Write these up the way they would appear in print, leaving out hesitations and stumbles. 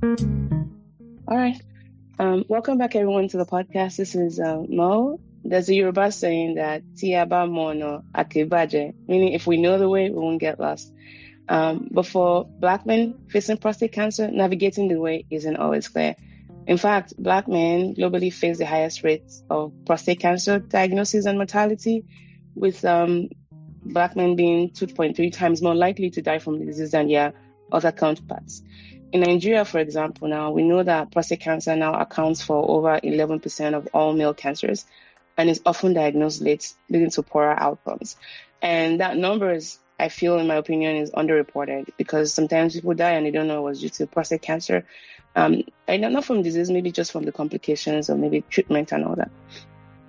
All right. Welcome back, everyone, to the podcast. This is Mo. There's a Yoruba saying that "Tiaba mono akibaje," meaning if we know the way, we won't get lost. But for Black men facing prostate cancer, navigating the way isn't always clear. In fact, Black men globally face the highest rates of prostate cancer diagnosis and mortality, with Black men being 2.3 times more likely to die from the disease than their other counterparts. In Nigeria, for example, now we know that prostate cancer now accounts for over 11% of all male cancers and is often diagnosed late, leading to poorer outcomes. And that number is, I feel, in my opinion, is underreported because sometimes people die and they don't know it was due to prostate cancer. And not from disease, maybe just from the complications or maybe treatment and all that.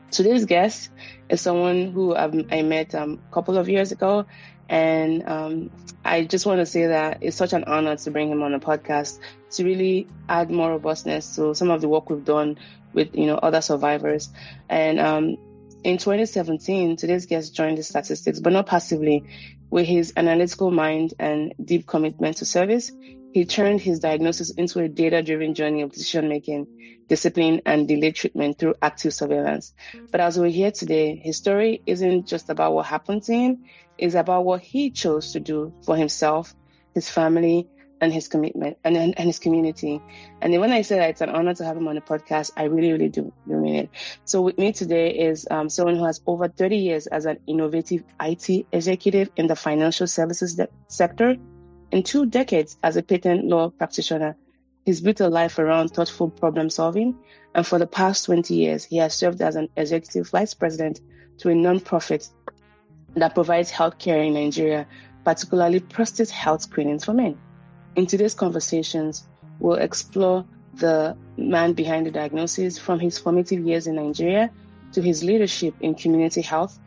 Today's guest is someone who I met a couple of years ago. And I just want to say that it's such an honor to bring him on the podcast to really add more robustness to some of the work we've done with, other survivors. And in 2017, today's guest joined the statistics, but not passively. With his analytical mind and deep commitment to service, he turned his diagnosis into a data-driven journey of decision-making, discipline, and delayed treatment through active surveillance. But as we're here today, his story isn't just about what happened to him, it's about what he chose to do for himself, his family, and his commitment and his community. And when I say that it's an honor to have him on the podcast, I really, really do mean it. So with me today is someone who has over 30 years as an innovative IT executive in the financial services sector and 2 decades as a patent law practitioner. He's built a life around thoughtful problem solving. And for the past 20 years, he has served as an executive vice president to a nonprofit that provides healthcare in Nigeria, particularly prostate health screenings for men. In today's conversations, we'll explore the man behind the diagnosis, from his formative years in Nigeria to his leadership in community health,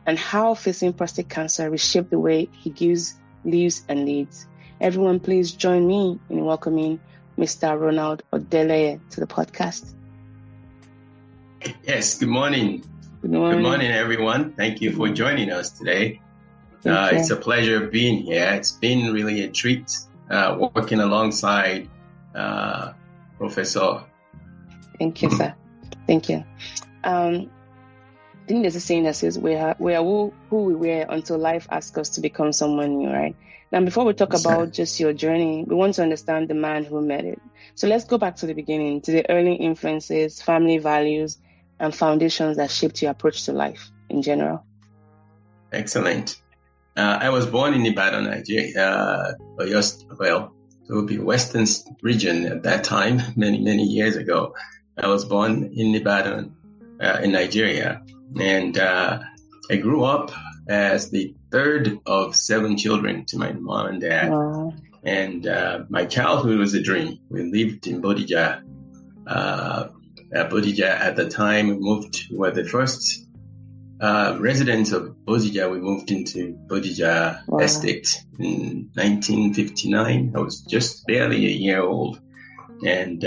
and how facing prostate cancer reshaped the way he gives, lives, and leads. Everyone, please join me in welcoming Mr. Ronald Odeleye to the podcast. Yes, good morning. Good morning. Good morning, everyone. Thank you for joining us today. It's a pleasure being here. It's been really a treat working alongside Professor. Thank you, sir. Thank you. I think there's a saying that says, we are who we were until life asks us to become someone new, right? Now, before we talk about just your journey, we want to understand the man who made it. So let's go back to the beginning, to the early influences, family values, and foundations that shaped your approach to life in general. Excellent. I was born in Ibadan, Nigeria, it would be Western region at that time, many years ago. I was born in Ibadan, in Nigeria, and I grew up as the third of 7 children to my mom and dad. Wow. And my childhood was a dream. We lived in Bodija. Bodija at the time, we were the first residents of Bodija. We moved into Bodija Estate in 1959. I was just barely a year old. And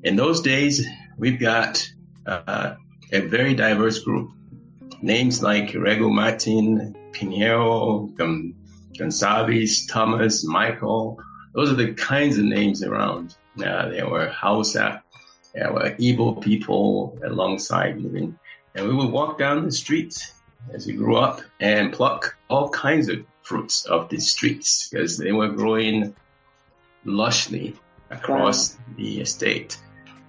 in those days, we've got a very diverse group. Names like Rego Martin, Pinheiro, Gonçalves, Thomas, Michael. Those are the kinds of names around. There were Hausa, there were Igbo people alongside living. And we would walk down the street as we grew up and pluck all kinds of fruits off the streets because they were growing lushly across the estate.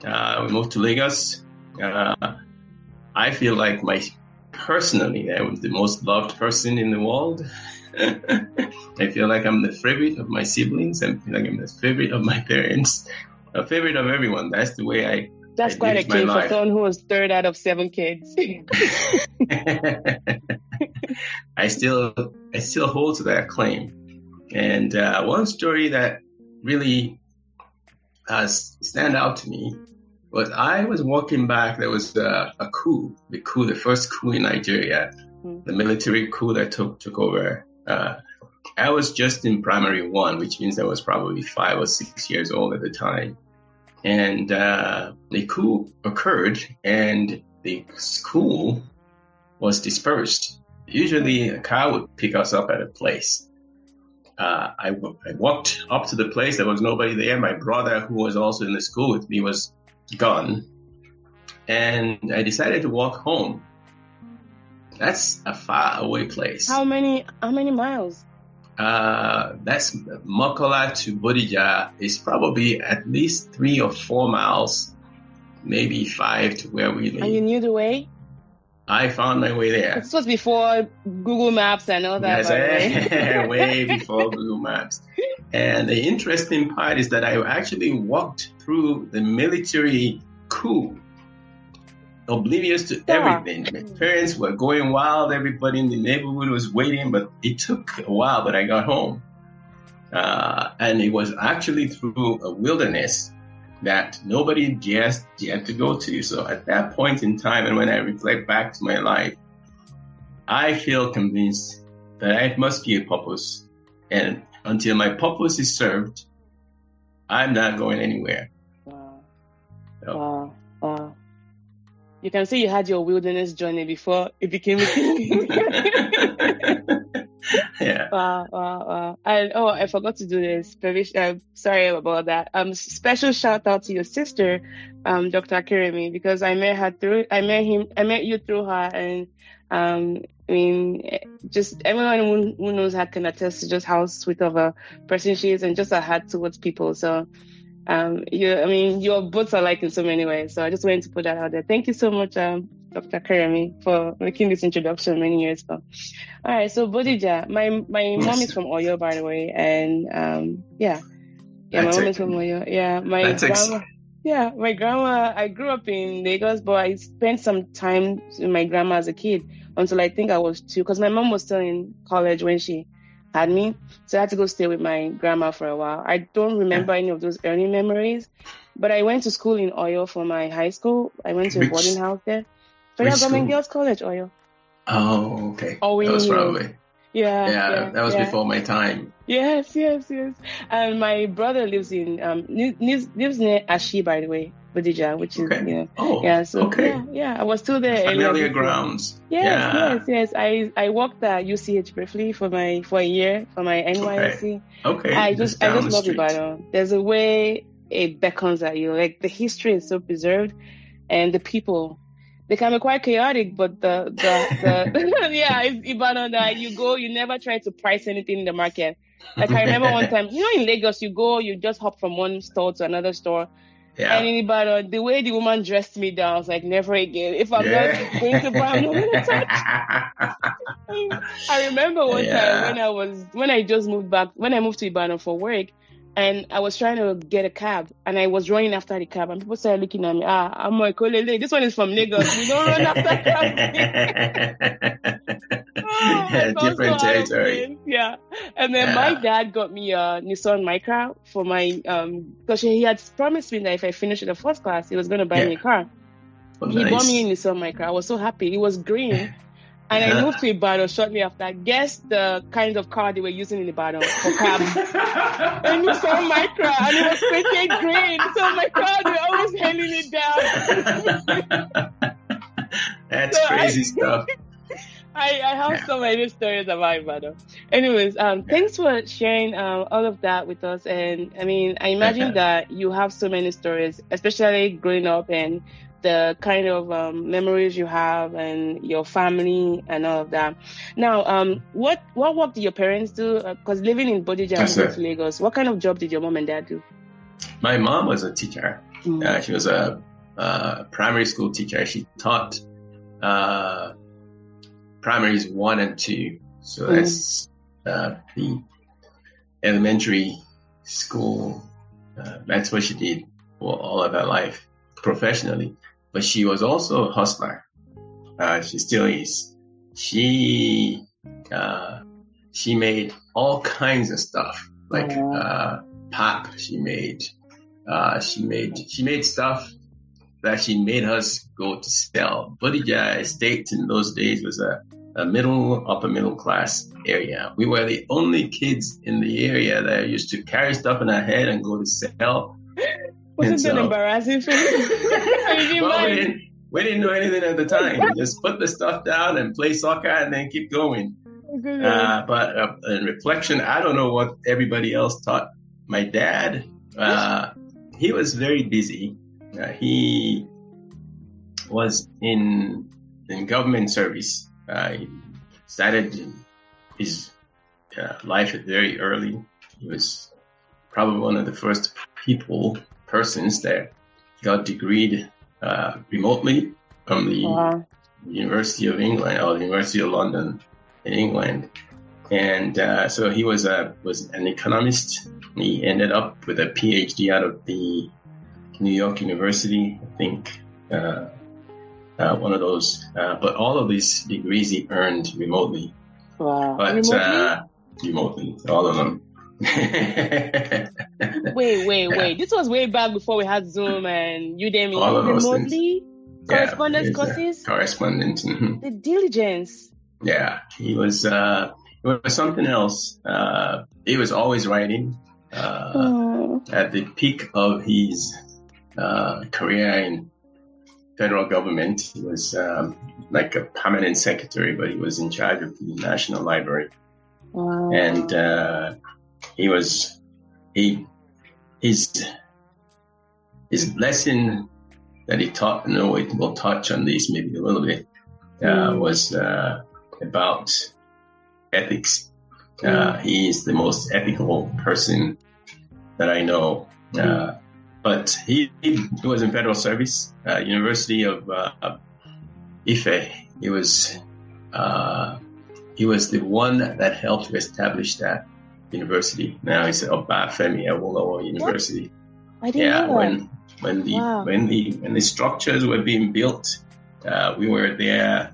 We moved to Lagos. I feel like personally, I was the most loved person in the world. I feel like I'm the favorite of my siblings. I feel like I'm the favorite of my parents, a favorite of everyone. That's the way That's quite a claim for someone who was third out of 7 kids. I still hold to that claim. And one story that really stand out to me was I was walking back. There was a coup, the first coup in Nigeria, the military coup that took over. I was just in primary 1, which means I was probably 5 or 6 years old at the time. And the coup occurred and the school was dispersed. Usually a car would pick us up at a place. I walked up to the place. There was nobody there. My brother, who was also in the school with me, was gone. And I decided to walk home. That's a far away place. How many miles? That's Makola to Bodija is probably at least 3 or 4 miles, maybe 5 to where we live. And you knew the way? I found my way there. This was before Google Maps and all that. Yes, way before Google Maps. And the interesting part is that I actually walked through the military coup, oblivious to everything. My parents were going wild. Everybody in the neighborhood was waiting, but it took a while, but I got home. And it was actually through a wilderness that nobody dared to go to. So at that point in time, and when I reflect back to my life, I feel convinced that it must be a purpose. And until my purpose is served, I'm not going anywhere. Wow. So. Wow. You can say you had your wilderness journey before it became a thing. Yeah. Wow. And I forgot to do this. Sorry about that. Special shout out to your sister, Dr. Keremi, because I met you through her, and I mean, just everyone who knows her can attest to just how sweet of a person she is, and just her heart towards people. So, your both are like in so many ways. So I just wanted to put that out there. Thank you so much, Dr. Keremi, for making this introduction many years ago. All right, so Bodija, my mom is from Oyo, by the way, and my mom is from Oyo. Yeah, my grandma. I grew up in Lagos, but I spent some time with my grandma as a kid until I think I was 2, because my mom was still in college when she had me, so I had to go stay with my grandma for a while. I don't remember any of those early memories, but I went to school in Oyo for my high school. I went to a boarding house there. Federal Government Girls College, Oyo. Oh, okay. That was probably. Yeah, that was before my time. Yes. And my brother lives in lives near Ashi, by the way, Bodija, which is I was still there. Familiar grounds. Yes. I worked at UCH briefly for a year for my NYSC. Okay. I just love Ibadan. There's a way it beckons at you. Like, the history is so preserved, and the people. They can be quite chaotic, but the it's Ibadan that you go, you never try to price anything in the market. Like, I remember one time, in Lagos, you just hop from one store to another store. Yeah. And in Ibadan, the way the woman dressed me down, I was like, never again. If I'm not going to buy, I'm not going to touch. I remember one time when I moved to Ibadan for work, and I was trying to get a cab, and I was running after the cab, and people started looking at me. I'm like, this one is from Lagos. We don't run after cabs. Different territory. Yeah. And then my dad got me a Nissan Micra for my, because he had promised me that if I finished in the first class, he was going to buy me a car. He bought me a Nissan Micra. I was so happy. It was green. And I moved to Ibadan shortly after. Guess the kind of car they were using in Ibadan for cabs. And we saw Micra, and it was painted green. So my car, they were always hailing it down. That's crazy stuff. I have so many stories about Ibadan. Anyways, thanks for sharing all of that with us. And I mean, I imagine that you have so many stories, especially growing up and the kind of memories you have and your family and all of that. Now, what work did your parents do? Because living in Bodija and Lagos, what kind of job did your mom and dad do? My mom was a teacher. She was a primary school teacher. She taught primaries 1 and 2. So that's the elementary school. That's what she did for all of her life professionally. But she was also a hustler. She still is. She made all kinds of stuff, like pap. She made stuff that she made us go to sell. Bodija Estate in those days was a upper middle class area. We were the only kids in the area that used to carry stuff in our head and go to sell. Wasn't that embarrassing for you? We didn't know anything at the time. We just put the stuff down and play soccer and then keep going. But in reflection, I don't know what everybody else thought. My dad, he was very busy. He was in government service. He started his life very early. He was probably one of the first persons that got degreed remotely from the University of England or the University of London in England. And so he was an economist. He ended up with a PhD out of the New York University, I think, one of those. But all of these degrees he earned remotely. Wow. But remotely, all of them. Wait. This was way back before we had Zoom and Udemy. All of those remotely? Things. Correspondence courses? Correspondence. The diligence. Yeah, he was. It was something else. He was always writing. At the peak of his career in federal government, he was like a permanent secretary, but he was in charge of the National Library. Wow. And his lesson that he taught, we'll touch on this maybe a little bit, was about ethics. He is the most ethical person that I know. But he was in federal service, University of Ife. He was the one that helped to establish that university. Now it's Obafemi Awolowo University. I didn't know that. When the structures were being built, we were there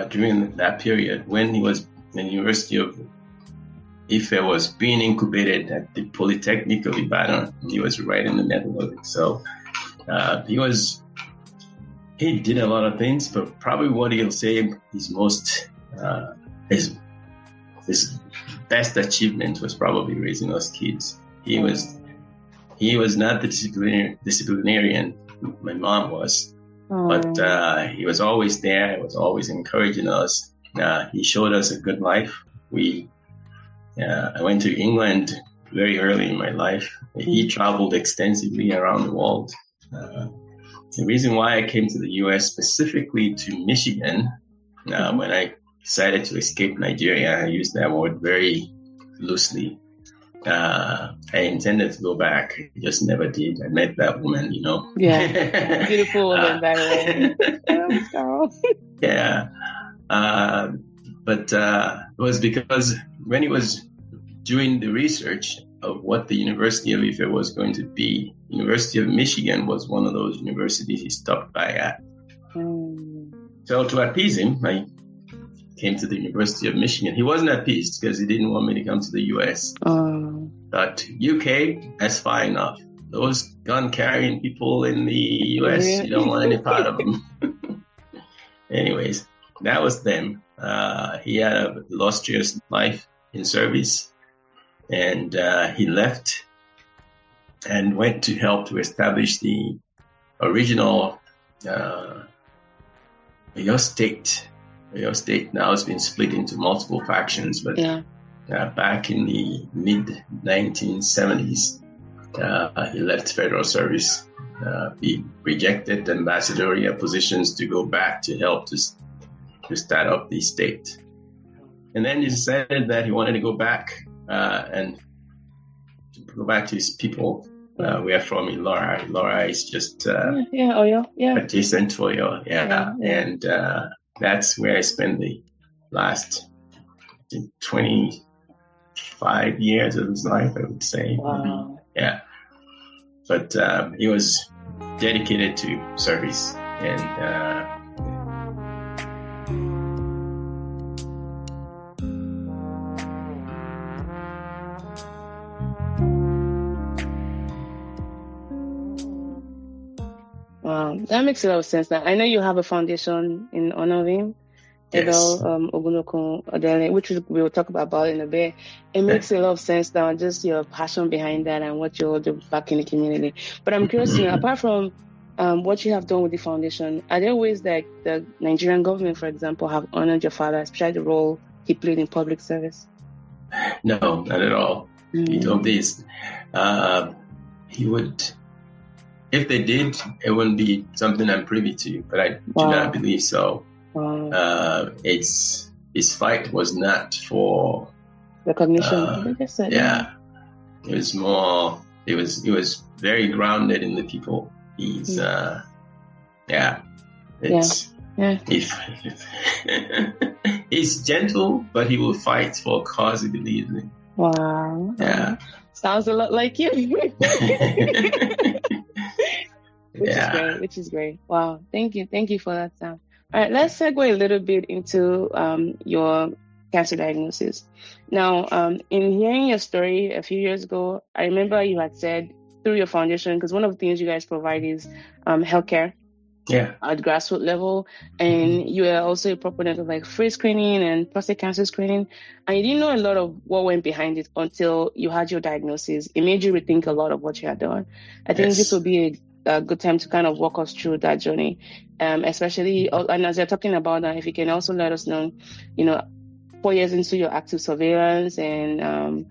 during that period when he was in the University of Ife was being incubated at the Polytechnic of Ibadan. He was right in the middle of it. So he did a lot of things, but probably what he'll say his most his best achievement was probably raising us kids. He was not the disciplinarian my mom was, but he was always there. He was always encouraging us. He showed us a good life. I went to England very early in my life. He traveled extensively around the world. The reason why I came to the U.S. specifically to Michigan, when I decided to escape Nigeria, I use that word very loosely. I intended to go back, just never did. I met that woman, Yeah, beautiful woman, by the way. Yeah. But it was because when he was doing the research of what the University of Ife was going to be, University of Michigan was one of those universities he stopped by at. So to appease him, I came to the University of Michigan. He wasn't appeased because he didn't want me to come to the US. But UK, that's fine enough. Those gun-carrying people in the US, you don't want any part of them. Anyways, that was them. He had an illustrious life in service, and he left and went to help to establish the original Oyo State. Oyo State now has been split into multiple factions, but back in the mid-1970s, he left federal service. He rejected ambassadorial positions to go back to help to start up the state. And then he decided that he wanted to go back and to go back to his people. We are from Ilora. Ilora is just Oyo. Adjacent to Oyo. And that's where I spent the last 25 years of his life, I would say. Wow. Yeah. But he was dedicated to service, and that makes a lot of sense now. I know you have a foundation in honor of him, yes. Ogunlokun Odele, which we will talk about in a bit. It makes a lot of sense now, just your passion behind that and what you all do back in the community. But I'm curious to know, apart from what you have done with the foundation, are there ways that the Nigerian government, for example, have honored your father, especially the role he played in public service? No, not at all. He told this. He would, if they did, it wouldn't be something I'm privy to, but I do not believe so. Wow. His fight was not for recognition. Yeah. It was more, he was very grounded in the people. He's, he's gentle, but he will fight for a cause he believes in. Wow. Yeah. Sounds a lot like you. Which is great. Wow. Thank you for that, Sam. All right, let's segue a little bit into your cancer diagnosis. Now, in hearing your story a few years ago, I remember you had said through your foundation, because one of the things you guys provide is healthcare at grassroots level, and you are also a proponent of like free screening and prostate cancer screening, and you didn't know a lot of what went behind it until you had your diagnosis. It made you rethink a lot of what you had done. I think this will be a good time to kind of walk us through that journey, especially, and as you're talking about that, if you can also let us know, 4 years into your active surveillance and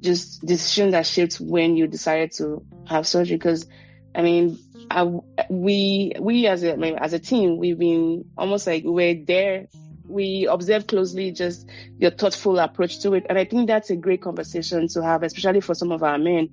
just decisions that shaped when you decided to have surgery. Because, I mean, we as a team, we've been almost like we're there. We observe closely just your thoughtful approach to it. And I think that's a great conversation to have, especially for some of our men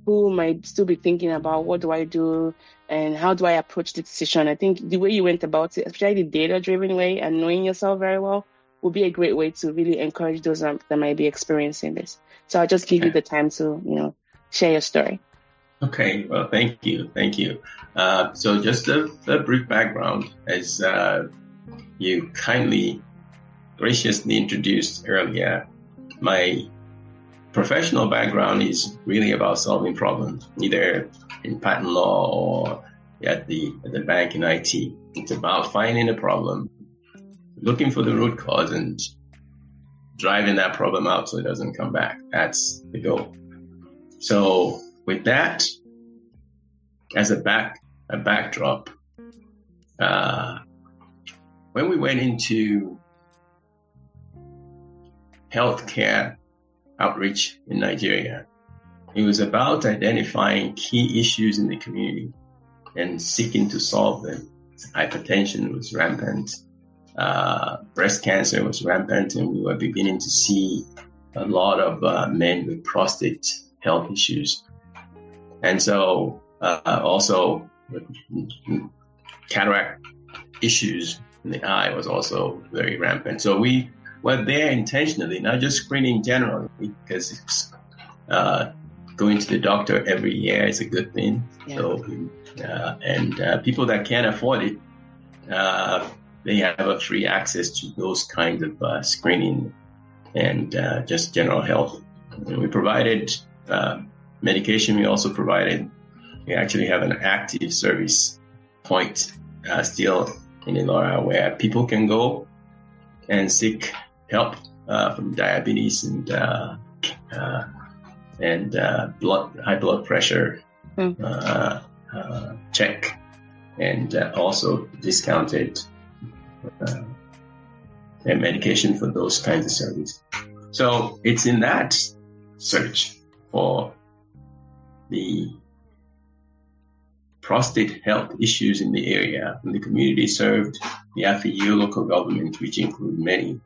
who might still be thinking about what do I do and how do I approach the decision. I think the way you went about it, especially the data-driven way and knowing yourself very well, would be a great way to really encourage those that might be experiencing this. So I'll just give you the time to, share your story. Okay. Well, thank you. So just a brief background, as you kindly, graciously introduced earlier, my professional background is really about solving problems, either in patent law or at the bank in IT. It's about finding a problem, looking for the root cause, and driving that problem out so it doesn't come back. That's the goal. So with that as a backdrop, when we went into healthcare outreach in Nigeria, it was about identifying key issues in the community and seeking to solve them. Hypertension was rampant. Breast cancer was rampant, and we were beginning to see a lot of men with prostate health issues. And so also cataract issues in the eye was also very rampant. So we were there intentionally, not just screening generally, because going to the doctor every year is a good thing. Yeah. So, and people that can't afford it, they have a free access to those kinds of screening and just general health. And we provided medication. We actually have an active service point still in Elora where people can go and seek help from diabetes and high blood pressure check, and also discounted medication for those kinds of services. So it's in that search for the prostate health issues in the area, and the community served the Afiyu local government, which include many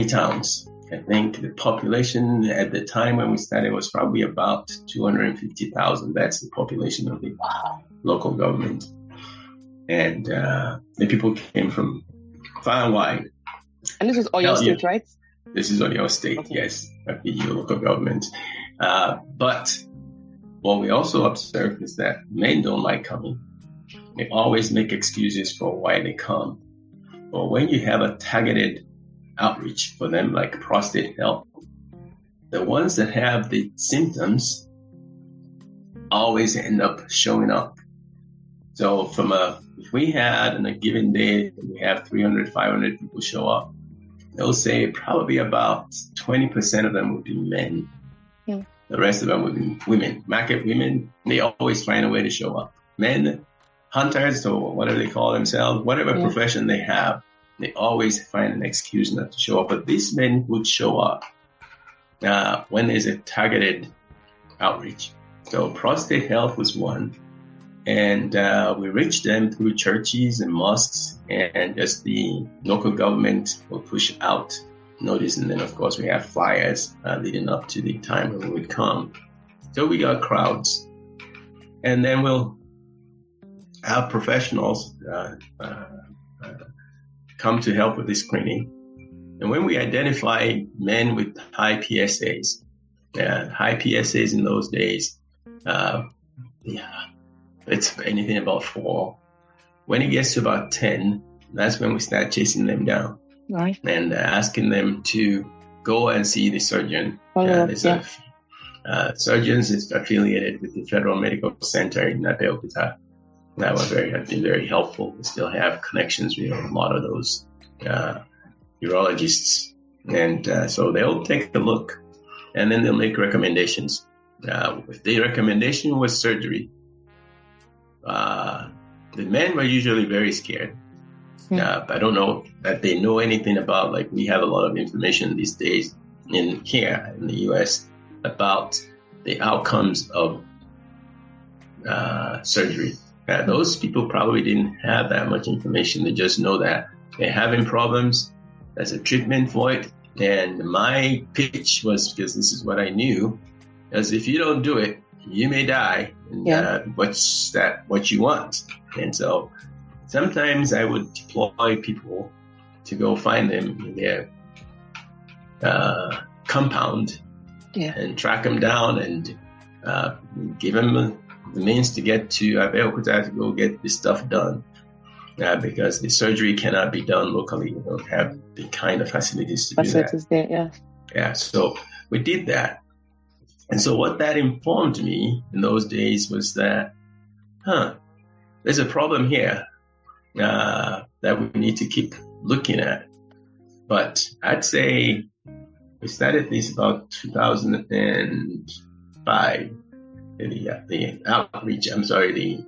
towns. I think the population at the time when we started was probably about 250,000. That's the population of the local government. And the people came from far and wide. And this is Oyo State, right? This is Oyo State, okay. Yes, Afiyu local government. But what we also observed is that men don't like coming. They always make excuses for why they come. But when you have a targeted outreach for them, like prostate health, the ones that have the symptoms always end up showing up. So if we had on a given day, we have 300, 500 people show up, they'll say probably about 20% of them would be men. Yeah. The rest of them would be women. Market women, they always find a way to show up. Men, hunters, or whatever they call themselves, whatever profession they have, they always find an excuse not to show up. But these men would show up when there's a targeted outreach. So prostate health was one. And we reached them through churches and mosques, and just the local government will push out notice. And then, of course, we have flyers leading up to the time when we would come. So we got crowds. And then we'll have professionals come to help with the screening. And when we identify men with high PSAs, high PSAs in those days, it's anything about 4. When it gets to about 10, that's when we start chasing them down. Right. And asking them to go and see the surgeon. Surgeons is affiliated with the Federal Medical Center in Abeokuta. That have been very helpful. We still have connections with a lot of those urologists. And so they'll take a look, and then they'll make recommendations. If the recommendation was surgery, the men were usually very scared. I don't know that they know anything about, like, we have a lot of information these days here in the U.S. about the outcomes of surgery. Those people probably didn't have that much information. They just know that they're having problems. There's a treatment for it. And my pitch was, because this is what I knew, is if you don't do it, you may die. And what's that? What you want? And so sometimes I would deploy people to go find them in their compound and track them down and give them the means to get to Abeokuta to go get this stuff done. Because the surgery cannot be done locally. We don't have the kind of facilities to do that. Yeah, so we did that. And so what that informed me in those days was that, there's a problem here that we need to keep looking at. But I'd say we started this about 2005. The outreach, the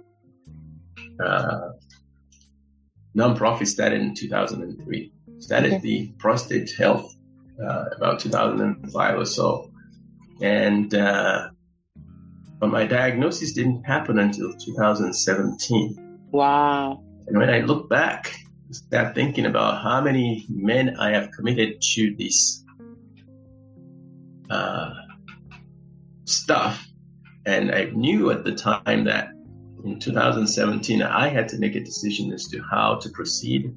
nonprofit started in 2003. Started the prostate health about 2005 or so. And but my diagnosis didn't happen until 2017. Wow. And when I look back, I start thinking about how many men I have committed to this stuff. And I knew at the time that in 2017, I had to make a decision as to how to proceed.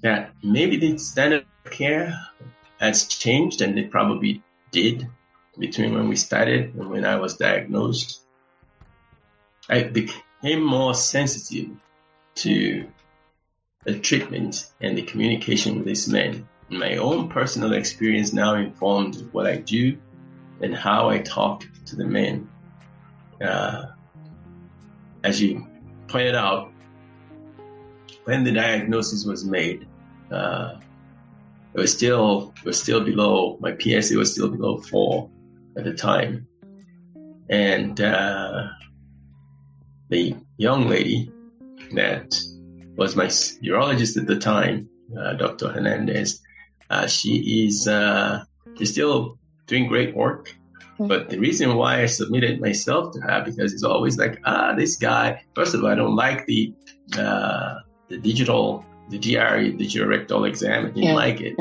That maybe the standard of care has changed, and it probably did between when we started and when I was diagnosed. I became more sensitive to the treatment and the communication with these men. My own personal experience now informed what I do and how I talk to the men. As you pointed out, when the diagnosis was made, it was still below, my PSA was still below 4 at the time. And the young lady that was my urologist at the time, Dr. Hernandez, she's still doing great work. But the reason why I submitted myself to her, because it's always like, this guy, first of all, I don't like the digital rectal exam. I didn't like it.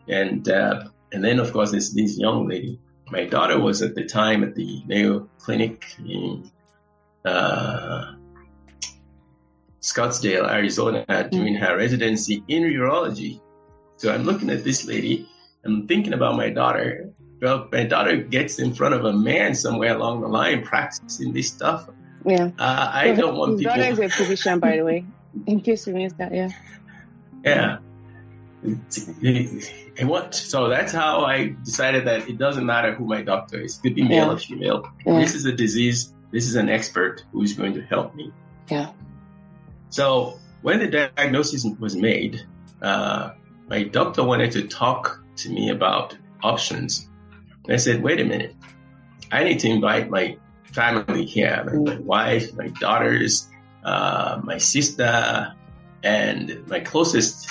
And then, of course, this young lady. My daughter was at the time at the Mayo Clinic in Scottsdale, Arizona, doing her residency in urology. So I'm looking at this lady. I'm thinking about my daughter. Well, my daughter gets in front of a man somewhere along the line practicing this stuff. Yeah. I don't want people... His daughter is a physician, by the way, in case you missed that, Yeah. So that's how I decided that it doesn't matter who my doctor is. It could be male or female. Yeah. This is a disease. This is an expert who is going to help me. Yeah. So when the diagnosis was made, my doctor wanted to talk to me about options. I said, wait a minute. I need to invite my family here, my wife, my daughters, my sister, and my closest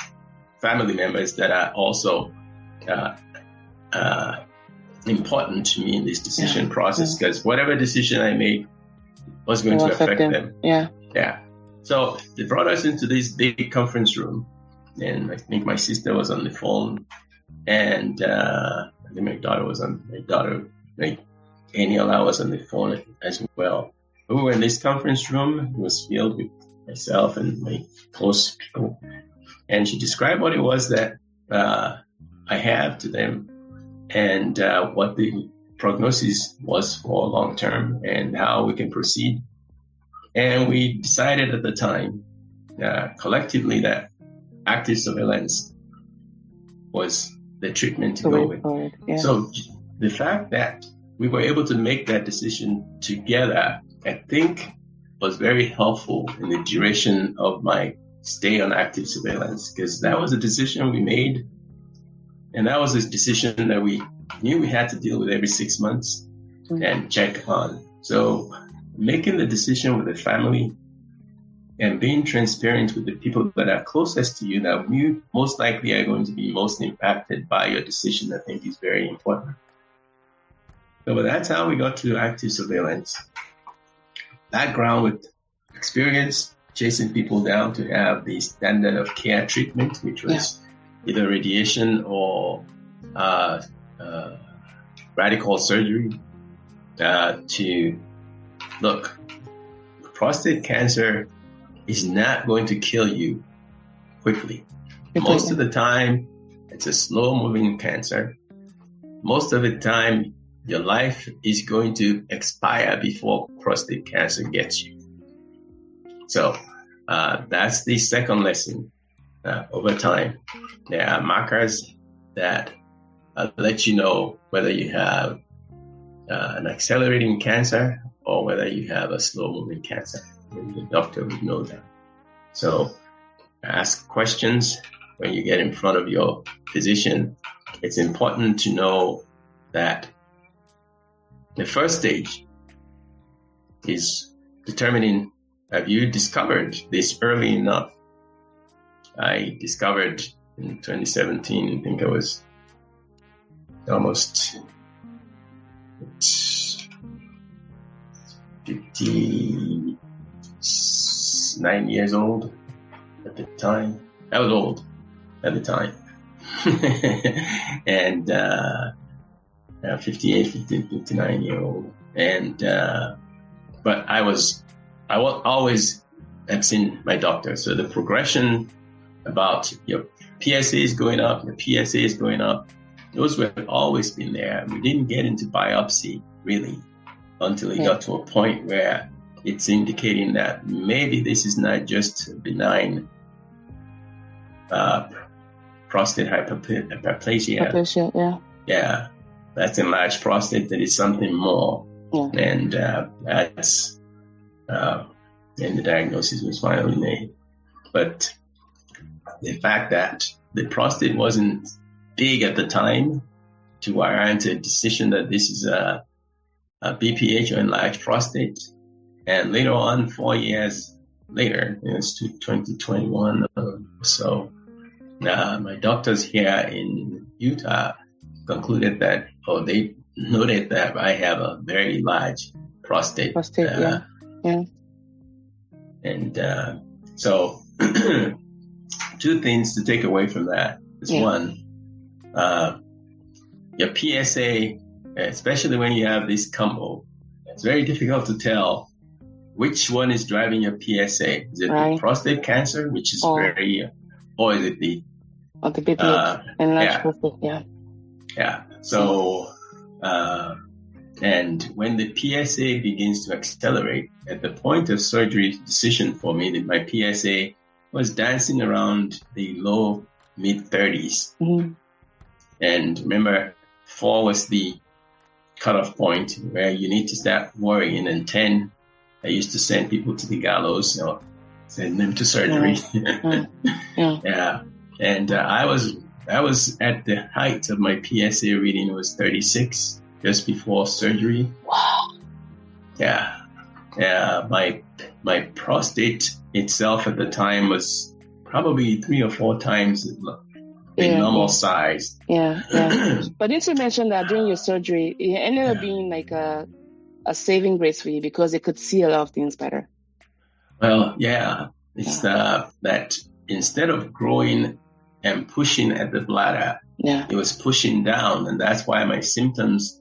family members that are also important to me in this decision process, because whatever decision I make was going to affect them. Yeah. So they brought us into this big conference room, and I think my sister was on the phone, and I think my daughter, like Aniola, was on the phone as well. We were in this conference room. It was filled with myself and my close people, and she described what it was that I have to them, and what the prognosis was for long term, and how we can proceed. And we decided at the time, collectively, that active surveillance was the treatment to go with. Yeah. So the fact that we were able to make that decision together, I think, was very helpful in the duration of my stay on active surveillance, because that was a decision we made. And that was a decision that we knew we had to deal with every 6 months and check on. So making the decision with the family and being transparent with the people that are closest to you, that you most likely are going to be most impacted by your decision, I think is very important. So that's how we got to active surveillance. Background with experience, chasing people down to have the standard of care treatment, which was either radiation or radical surgery, to look, prostate cancer is not going to kill you quickly. Most of the time, it's a slow-moving cancer. Most of the time, your life is going to expire before prostate cancer gets you. So that's the second lesson. Over time, there are markers that let you know whether you have an accelerating cancer or whether you have a slow-moving cancer. And the doctor would know that. So ask questions when you get in front of your physician. It's important to know that the first stage is determining, have you discovered this early enough? I discovered in 2017, I think I was almost 59 years old at the time. I was old at the time. And 59-year-old. And but I will always have seen my doctor. So the progression about your PSA is going up, your PSA is going up, those were always been there. We didn't get into biopsy really until it got to a point where it's indicating that maybe this is not just benign prostate hyperplasia. Yeah, that's enlarged prostate. That is something more. And that's and the diagnosis was finally made. But the fact that the prostate wasn't big at the time to warrant a decision that this is a BPH or enlarged prostate. And later on, 4 years later, it's 2021 or so, my doctors here in Utah concluded that, they noted that I have a very large prostate. And so two things to take away from that is one, your PSA, especially when you have this combo, it's very difficult to tell which one is driving your PSA. Is it the prostate cancer, which is or is it the BPH enlarged prostate? Yeah. So, and when the PSA begins to accelerate, at the point of surgery decision for me, that my PSA was dancing around the low mid-30s. And remember, 4 was the cutoff point where you need to start worrying, and 10, I used to send people to the gallows, send them to surgery. And I was at the height of my PSA reading. It was 36 just before surgery. Wow. My prostate itself at the time was probably 3 or 4 times the normal size. Yeah. But didn't you mention that during your surgery, it ended up being like a saving grace for you because it could see a lot of things better? Well, yeah. It's that instead of growing and pushing at the bladder, it was pushing down. And that's why my symptoms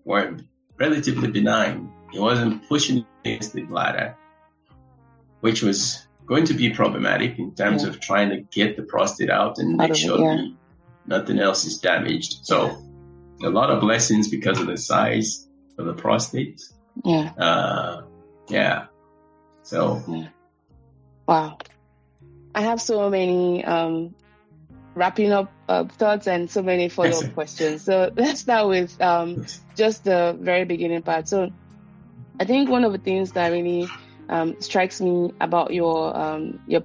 were relatively benign. It wasn't pushing against the bladder, which was going to be problematic in terms of trying to get the prostate out and make sure nothing else is damaged. So a lot of blessings because of the size of the prostate. Wow. I have so many wrapping up thoughts and so many follow-up questions. So let's start with just the very beginning part. So I think one of the things that really strikes me about your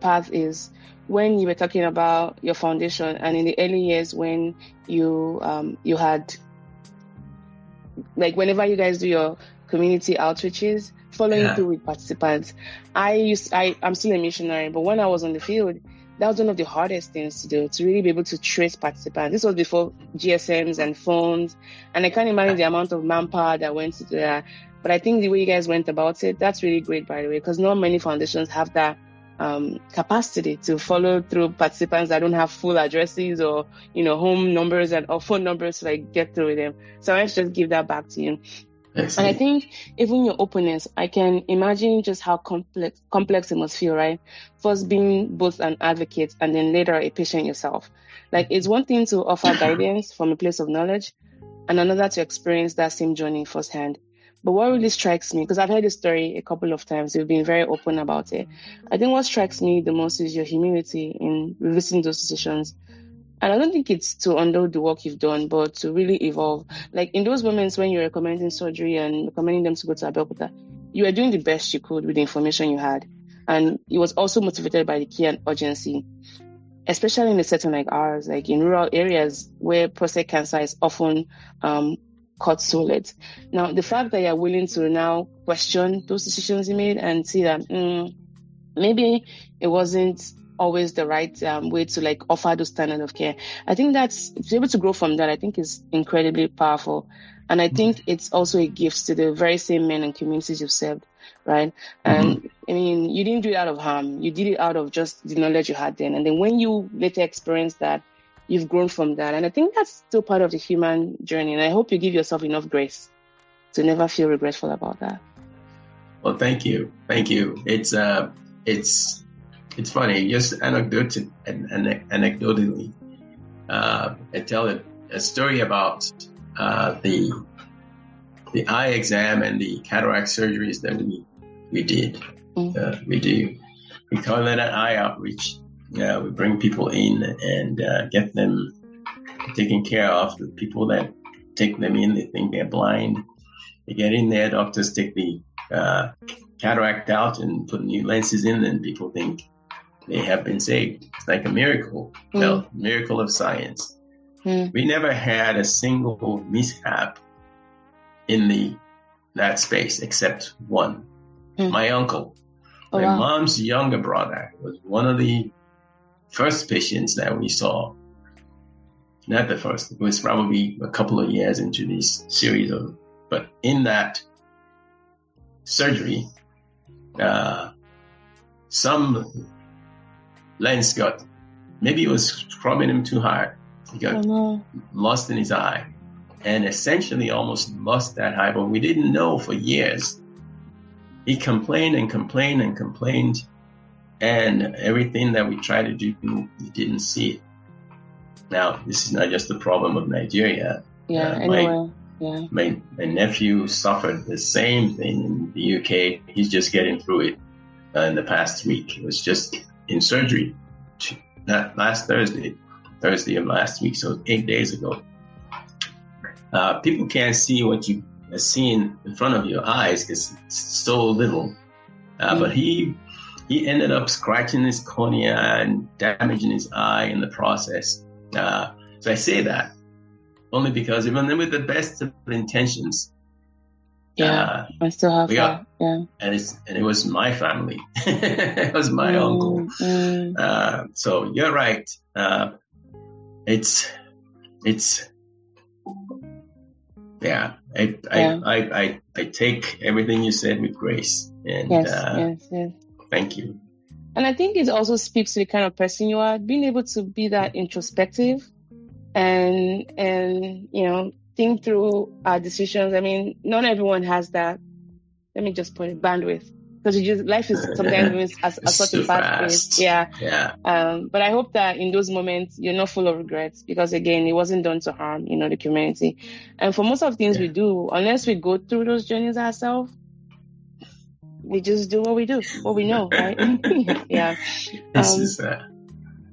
path is when you were talking about your foundation and in the early years when you had, like, whenever you guys do your community outreaches, following through with participants. I'm still a missionary, but when I was on the field, that was one of the hardest things to do, to really be able to trace participants. This was before GSMs and phones, and I can't imagine the amount of manpower that went into that. But I think the way you guys went about it, that's really great, by the way, because not many foundations have that capacity to follow through participants that don't have full addresses or, home numbers or phone numbers to get through with them. So I just give that back to you. Excellent. And I think even your openness, I can imagine just how complex it must feel, right? First being both an advocate and then later a patient yourself. It's one thing to offer guidance from a place of knowledge and another to experience that same journey firsthand. But what really strikes me, because I've heard this story a couple of times, you've been very open about it. I think what strikes me the most is your humility in revisiting those decisions. And I don't think it's to undo the work you've done, but to really evolve. In those moments when you're recommending surgery and recommending them to go to Abeokuta, you were doing the best you could with the information you had. And it was also motivated by the care and urgency, especially in a setting like ours, in rural areas where prostate cancer is often caught so late. Now, the fact that you're willing to now question those decisions you made and see that maybe it wasn't always the right way to offer those standard of care. I think to be able to grow from that, I think is incredibly powerful. And I think it's also a gift to the very same men and communities you've served, right? And I mean, you didn't do it out of harm. You did it out of just the knowledge you had then. And then when you later experienced that, you've grown from that. And I think that's still part of the human journey. And I hope you give yourself enough grace to never feel regretful about that. Well, thank you. Thank you. It's funny, just anecdotally, I tell a story about the eye exam and the cataract surgeries that we did. We call it an eye outreach. We bring people in and get them taken care of. The people that take them in, they think they're blind. They get in there, doctors take the cataract out and put new lenses in, and people think they have been saved. It's like a miracle, miracle of science. We never had a single mishap in that space except one. My uncle, my mom's younger brother, was one of the first patients that we saw. Not the first, it was probably a couple of years into this series but in that surgery, some lens maybe it was scrubbing him too hard. He got lost in his eye and essentially almost lost that eye, but we didn't know for years. He complained and complained and complained, and everything that we tried to do, we didn't see it. Now, this is not just the problem of Nigeria. My nephew suffered the same thing in the UK. He's just getting through it in the past week. It was just in surgery, not last Thursday of last week, so 8 days ago. People can't see what you are seeing in front of your eyes because it's so little. But he ended up scratching his cornea and damaging his eye in the process. So I say that only because even with the best of intentions, Yeah, I still have that. Yeah, and it was my family. It was my uncle. So you're right. It's yeah. I take everything you said with grace, and yes. Thank you. And I think it also speaks to the kind of person you are, being able to be that introspective and think through our decisions. I mean, not everyone has that. Let me just put it, bandwidth, because life is sometimes at such a fast pace. Yeah. But I hope that in those moments you're not full of regrets, because again, it wasn't done to harm, the community. And for most of things we do, unless we go through those journeys ourselves, we just do what we do, what we know, right? Yeah.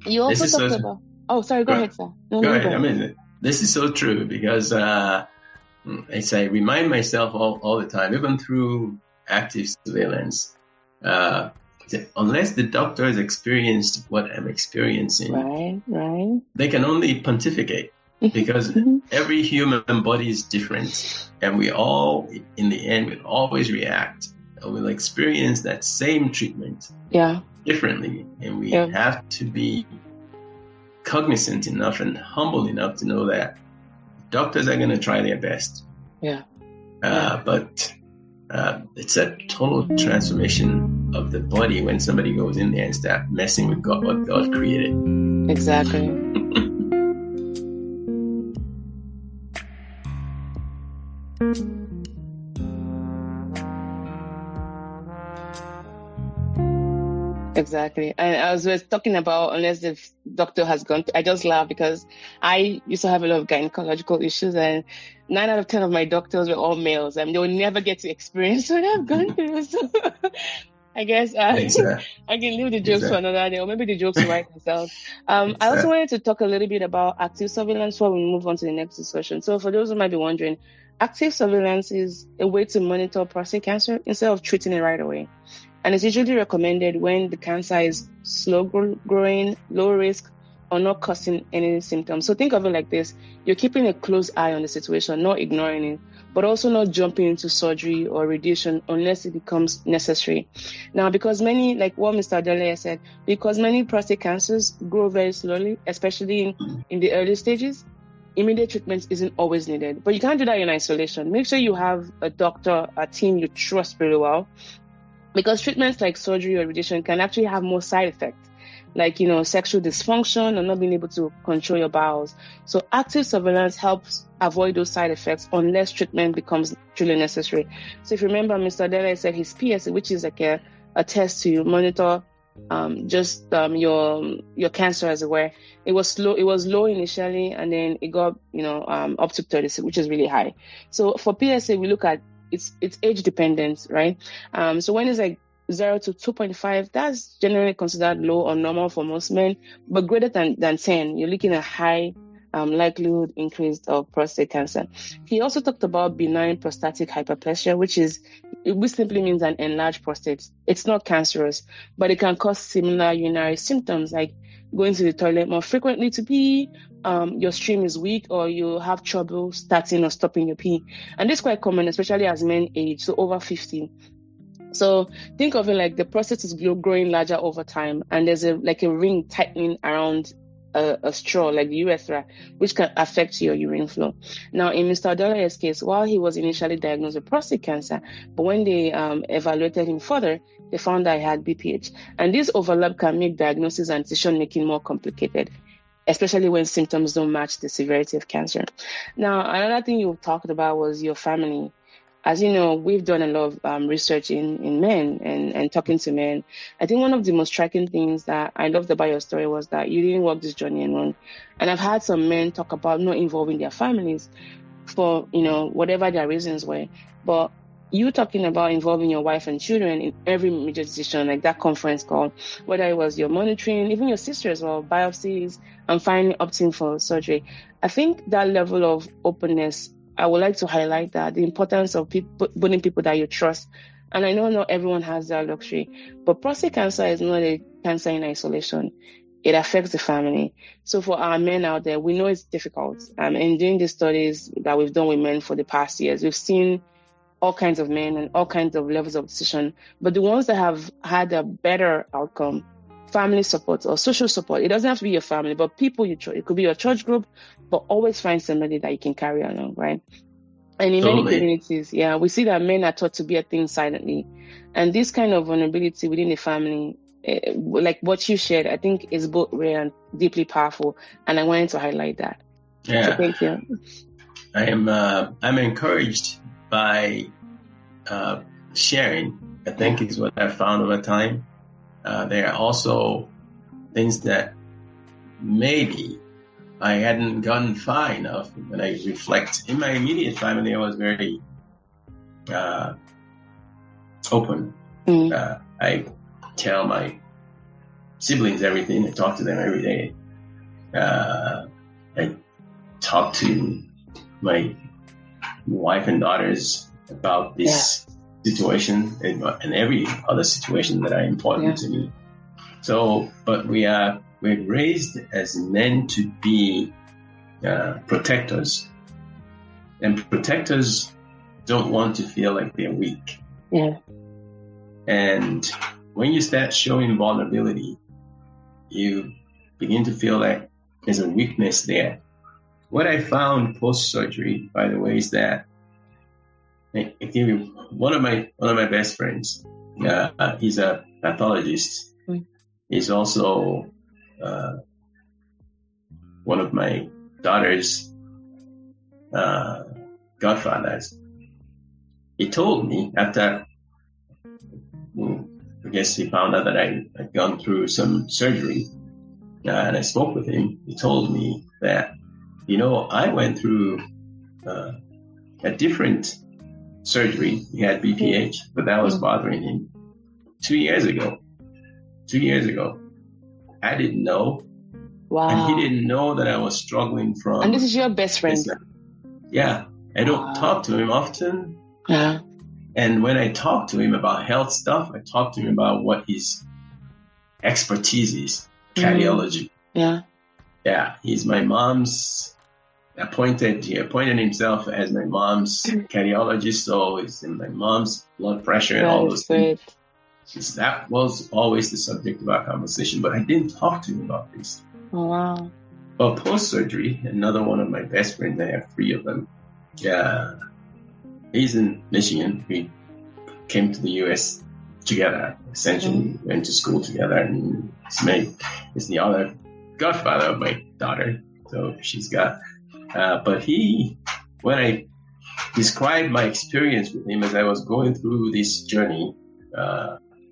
You also talked about. Oh, sorry. Go ahead, sir. No, go ahead. I mean, this is so true, because as I remind myself all the time, even through active surveillance, unless the doctor has experienced what I'm experiencing, right, they can only pontificate, because every human body is different, and we all, in the end, will always react. Will experience that same treatment differently, and we have to be cognizant enough and humble enough to know that doctors are going to try their best. But it's a total transformation of the body when somebody goes in there and starts messing with what God created. Exactly. Exactly. And as we're talking about, unless the doctor has gone, I just laugh because I used to have a lot of gynecological issues, and 9 out of 10 of my doctors were all males, and they will never get to experience what I've gone through. So I guess I can leave the jokes for another day, or maybe the jokes will write themselves. I also wanted to talk a little bit about active surveillance before we move on to the next discussion. So for those who might be wondering, active surveillance is a way to monitor prostate cancer instead of treating it right away. And it's usually recommended when the cancer is slow growing, low risk, or not causing any symptoms. So think of it like this. You're keeping a close eye on the situation, not ignoring it, but also not jumping into surgery or radiation unless it becomes necessary. Now, because many, like what Mr. Adeleye said, because many prostate cancers grow very slowly, especially in the early stages, immediate treatment isn't always needed. But you can't do that in isolation. Make sure you have a doctor, a team you trust really well, because treatments like surgery or radiation can actually have more side effects, like, sexual dysfunction or not being able to control your bowels. So active surveillance helps avoid those side effects unless treatment becomes truly necessary. So if you remember, Mr. Adeleye said his PSA, which is like a test to monitor your cancer, as it were. It was low initially, and then it got up to 36, which is really high. So for PSA, we look at it's age dependent, right? So when it's like 0 to 2.5, that's generally considered low or normal for most men, but greater than 10, you're looking at high likelihood increase of prostate cancer. He also talked about benign prostatic hyperplasia, which simply means an enlarged prostate. It's not cancerous, but it can cause similar urinary symptoms like going to the toilet more frequently to pee, your stream is weak, or you have trouble starting or stopping your pee. And this is quite common, especially as men age, so over 50. So think of it like the prostate is growing larger over time, and there's a ring tightening around a straw, like the urethra, which can affect your urine flow. Now, in Mr. Adeleye's case, while he was initially diagnosed with prostate cancer, but when they evaluated him further, they found that he had BPH. And this overlap can make diagnosis and decision-making more complicated, especially when symptoms don't match the severity of cancer. Now, another thing you talked about was your family. As you know, we've done a lot of research in men and talking to men. I think one of the most striking things that I loved about your story was that you didn't walk this journey alone. And I've had some men talk about not involving their families for, whatever their reasons were. But you talking about involving your wife and children in every major decision, like that conference call, whether it was your monitoring, even your sister as well, biopsies, and finally opting for surgery. I think that level of openness, I would like to highlight that, the importance of putting people that you trust. And I know not everyone has that luxury, but prostate cancer is not a cancer in isolation. It affects the family. So for our men out there, we know it's difficult. And doing the studies that we've done with men for the past years, we've seen all kinds of men and all kinds of levels of decision. But the ones that have had a better outcome, family support or social support, it doesn't have to be your family, but people it could be your church group, but always find somebody that you can carry along, right? And in many communities, we see that men are taught to bear things silently. And this kind of vulnerability within the family, like what you shared, I think is both rare and deeply powerful. And I wanted to highlight that. Yeah. So thank you. I'm encouraged by sharing. I think is what I've found over time. There are also things that maybe I hadn't gotten far enough. When I reflect, in my immediate family, I was very open. I tell my siblings everything. I talk to them every day. I talk to my wife and daughters about this situation and every other situation that are important to me. So, but we're raised as men to be protectors, and protectors don't want to feel like they're weak. Yeah. And when you start showing vulnerability, you begin to feel like there's a weakness there. What I found post-surgery, by the way, is that I give you one of my best friends. He's a pathologist. He's also one of my daughter's godfathers. He told me after, I guess he found out that I had gone through some surgery, and I spoke with him. He told me that, I went through a different surgery. He had BPH, but that was bothering him 2 years ago. 2 years ago. I didn't know. Wow. And he didn't know that I was struggling from... And this is your best friend? Yeah. I don't talk to him often. Yeah. And when I talk to him about health stuff, I talk to him about what his expertise is, cardiology. Yeah. Yeah. He's my mom's he appointed himself as my mom's cardiologist, so it's in my mom's blood pressure and all those things. That was always the subject of our conversation, but I didn't talk to him about this. Oh, wow. But post-surgery, another one of my best friends, I have 3 of them. Yeah, he's in Michigan. We came to the U.S. together, essentially went to school together, and he's the other godfather of my daughter, so she's got... but when I described my experience with him as I was going through this journey,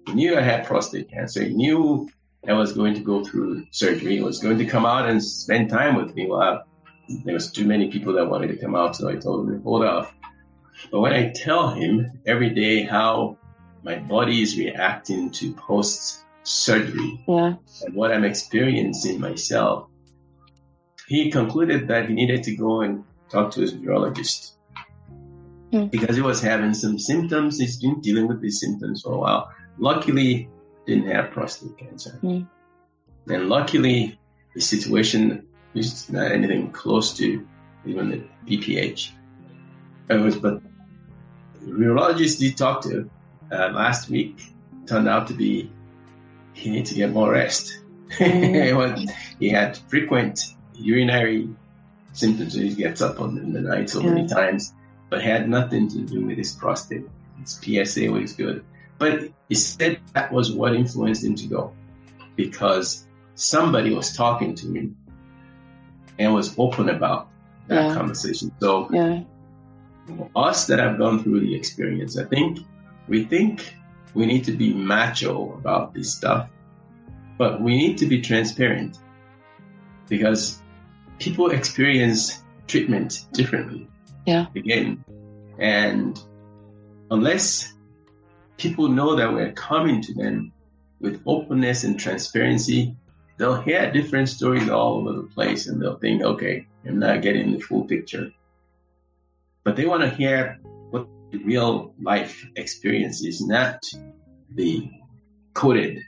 he knew I had prostate cancer. He knew I was going to go through surgery. He was going to come out and spend time with me. Well, there was too many people that wanted to come out, so I told him to hold off. But when I tell him every day how my body is reacting to post-surgery and what I'm experiencing myself, he concluded that he needed to go and talk to his urologist because he was having some symptoms. He's been dealing with these symptoms for a while. Luckily, didn't have prostate cancer. And luckily, the situation is not anything close to even the BPH. But the urologist he talked to last week turned out to be he needs to get more rest. He had frequent urinary symptoms. He gets up in the night so many times, but had nothing to do with his prostate. His PSA was good. But he said that was what influenced him to go, because somebody was talking to him and was open about that conversation. So us that have gone through the experience, I think we need to be macho about this stuff, but we need to be transparent, because people experience treatment differently. Again, and unless people know that we're coming to them with openness and transparency, they'll hear different stories all over the place, and they'll think, okay, I'm not getting the full picture. But they want to hear what the real life experience is, not the coded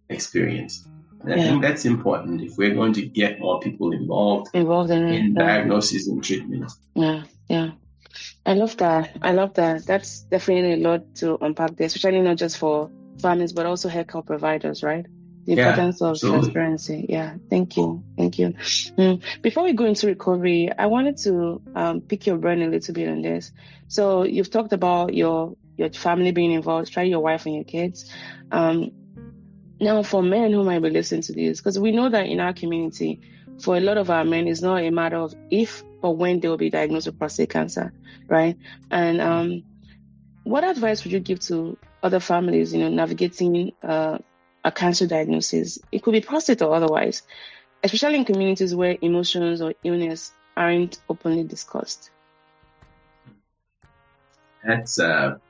experience. And I think that's important if we're going to get more people involved in diagnosis and treatment. Yeah. I love that. I love that. That's definitely a lot to unpack there, especially not just for families, but also healthcare providers, right? The Yeah, importance of absolutely. transparency. Yeah, thank you. Thank you. Before we go into recovery, I wanted to pick your brain a little bit on this. So you've talked about your family being involved, especially your wife and your kids. Now, for men who might be listening to this, because we know that in our community, for a lot of our men, it's not a matter of if or when they will be diagnosed with prostate cancer, right? And what advice would you give to other families, navigating a cancer diagnosis? It could be prostate or otherwise, especially in communities where emotions or illness aren't openly discussed. That's a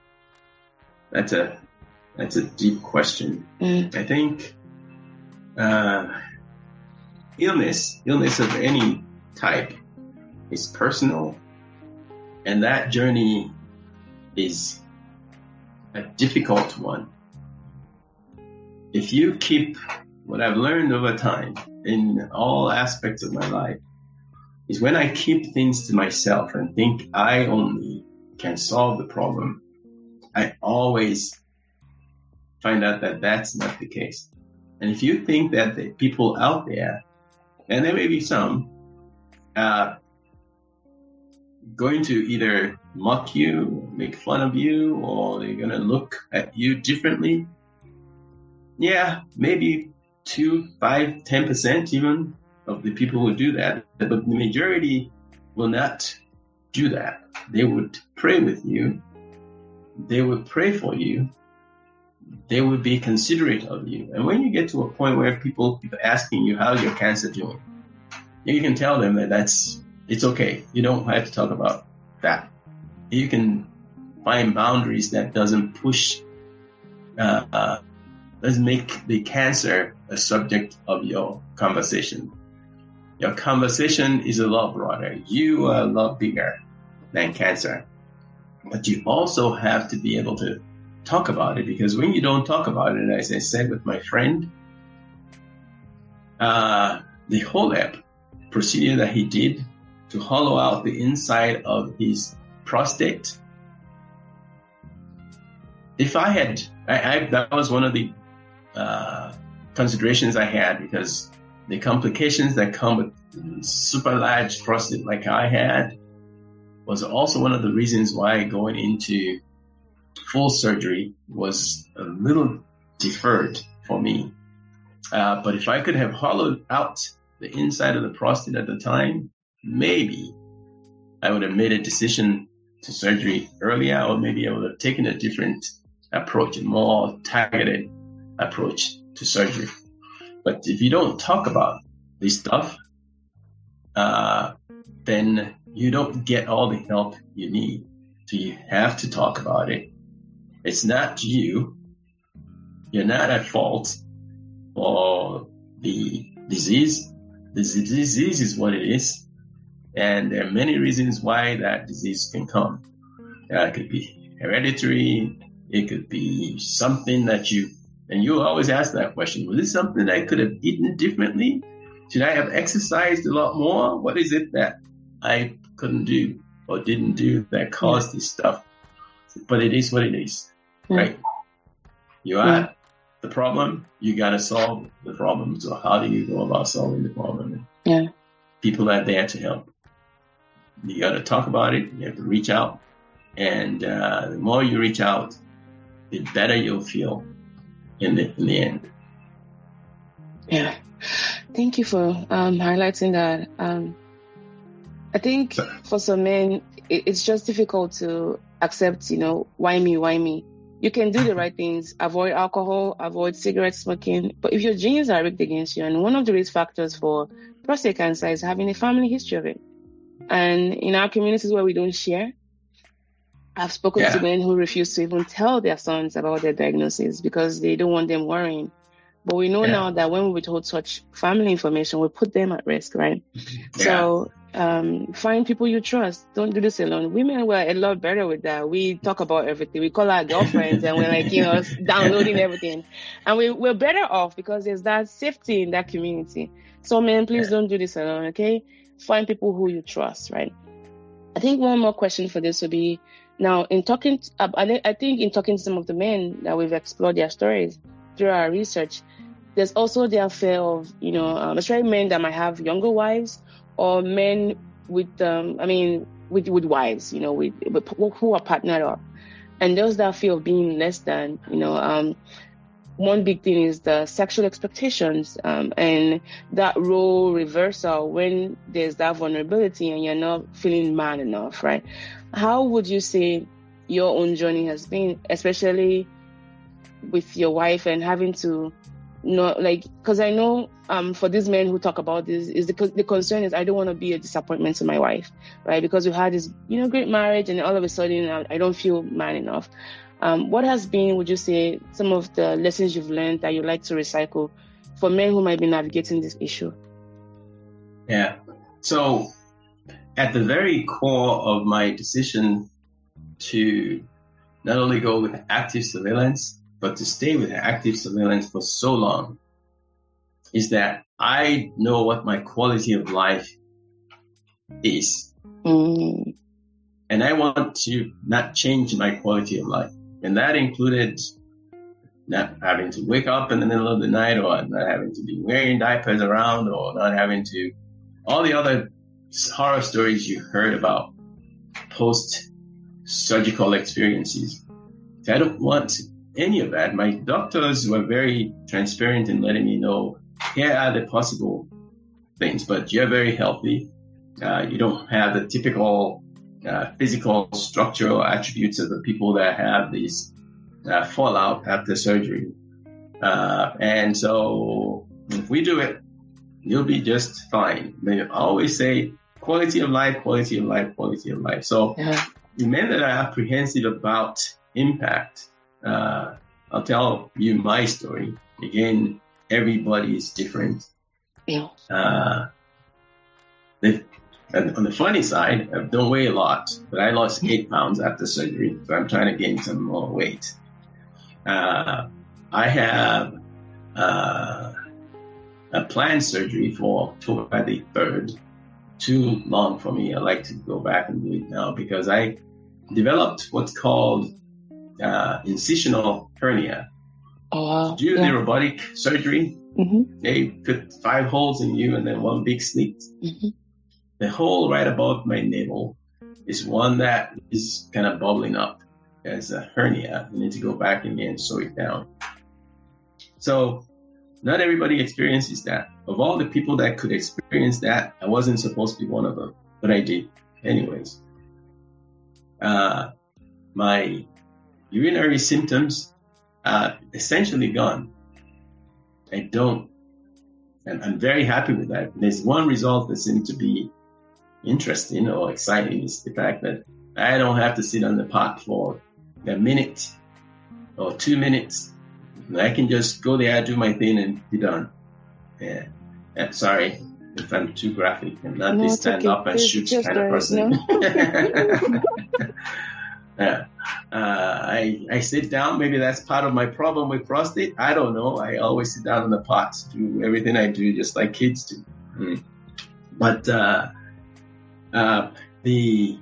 deep question. I think illness of any type is personal, and that journey is a difficult one. If you keep, what I've learned over time in all aspects of my life is when I keep things to myself and think I only can solve the problem, I always find out that that's not the case. And if you think that the people out there, and there may be some, going to either mock you, make fun of you, or they're going to look at you differently, yeah, maybe 2, 5, 10% even of the people who do that, but the majority will not do that. They would pray with you. They would pray for you. They would be considerate of you. And when you get to a point where people keep asking you, how's your cancer doing? You can tell them that it's okay. You don't have to talk about that. You can find boundaries that doesn't push, doesn't make the cancer a subject of your conversation. Your conversation is a lot broader. You are a lot bigger than cancer. But you also have to be able to talk about it, because when you don't talk about it, as I said with my friend, the HOLEP procedure that he did to hollow out the inside of his prostate, if I had, that was one of the considerations I had, because the complications that come with super large prostate like I had was also one of the reasons why going into full surgery was a little deferred for me. But if I could have hollowed out the inside of the prostate at the time, maybe I would have made a decision to surgery earlier, or maybe I would have taken a different approach, a more targeted approach to surgery. But if you don't talk about this stuff, then you don't get all the help you need. So you have to talk about it. It's not you. You're not at fault for the disease. The disease is what it is. And there are many reasons why that disease can come. It could be hereditary. It could be something that and you always ask that question, was this something I could have eaten differently? Should I have exercised a lot more? What is it that I couldn't do or didn't do that caused this stuff? But it is what it is, right? You are the problem. You got to solve the problem. So how do you go about solving the problem? Yeah. People are there to help. You got to talk about it. You have to reach out. And the more you reach out, the better you'll feel in the end. Yeah. Thank you for highlighting that. I think for some men, it's just difficult to accept, why me? You can do the right things, avoid alcohol, avoid cigarette smoking. But if your genes are rigged against you, and one of the risk factors for prostate cancer is having a family history of it. And in our communities where we don't share, I've spoken to men who refuse to even tell their sons about their diagnosis because they don't want them worrying. But we know now that when we withhold such family information, we put them at risk, right? So find people you trust. Don't do this alone. Women were a lot better with that. We talk about everything. We call our girlfriends and we're like, downloading everything. And we're better off because there's that safety in that community. So men, please don't do this alone, okay? Find people who you trust, right? I think one more question for this would be, now in talking, I think in talking to some of the men that we've explored their stories through our research, there's also their fear of, especially men that might have younger wives, or men with, with wives, who are partnered up. And there's that fear of being less than, one big thing is the sexual expectations, and that role reversal when there's that vulnerability and you're not feeling man enough, right? How would you say your own journey has been, especially with your wife and having to because I know for these men who talk about this, is the concern is, I don't want to be a disappointment to my wife, right? Because we had this great marriage, and all of a sudden I don't feel man enough. What has been, would you say, some of the lessons you've learned that you'd like to recycle for men who might be navigating this issue? Yeah. So at the very core of my decision to not only go with active surveillance, but to stay with active surveillance for so long, is that I know what my quality of life is. And I want to not change my quality of life. And that included not having to wake up in the middle of the night, or not having to be wearing diapers around, or not having to, all the other horror stories you heard about post-surgical experiences. I don't want any of that. My doctors were very transparent in letting me know, here are the possible things, but you're very healthy. You don't have the typical physical structural attributes of the people that have these fallout after surgery. And so if we do it, you'll be just fine. They always say quality of life, quality of life, quality of life. So the men that are apprehensive about impact, I'll tell you my story. Again, everybody is different. Yeah. And on the funny side, I don't weigh a lot, but I lost 8 pounds after surgery, so I'm trying to gain some more weight. I have a planned surgery for October the 3rd. Too long for me. I like to go back and do it now because I developed what's called incisional hernia. Oh, wow. Do the robotic surgery. Mm-hmm. They put 5 holes in you and then one big slit. Mm-hmm. The hole right above my navel is one that is kind of bubbling up as a hernia. You need to go back again and sew it down. So not everybody experiences that. Of all the people that could experience that, I wasn't supposed to be one of them, but I did. Anyways, my urinary symptoms are essentially gone. I'm very happy with that. There's one result that seemed to be interesting or exciting, is the fact that I don't have to sit on the pot for a minute or 2 minutes. I can just go there, do my thing, and be done. Yeah. Sorry if I'm too graphic. I'm not this stand up and shoot kind of person. Yeah. I sit down. Maybe that's part of my problem with prostate. I don't know. I always sit down on the pot, do everything I do, just like kids do. But the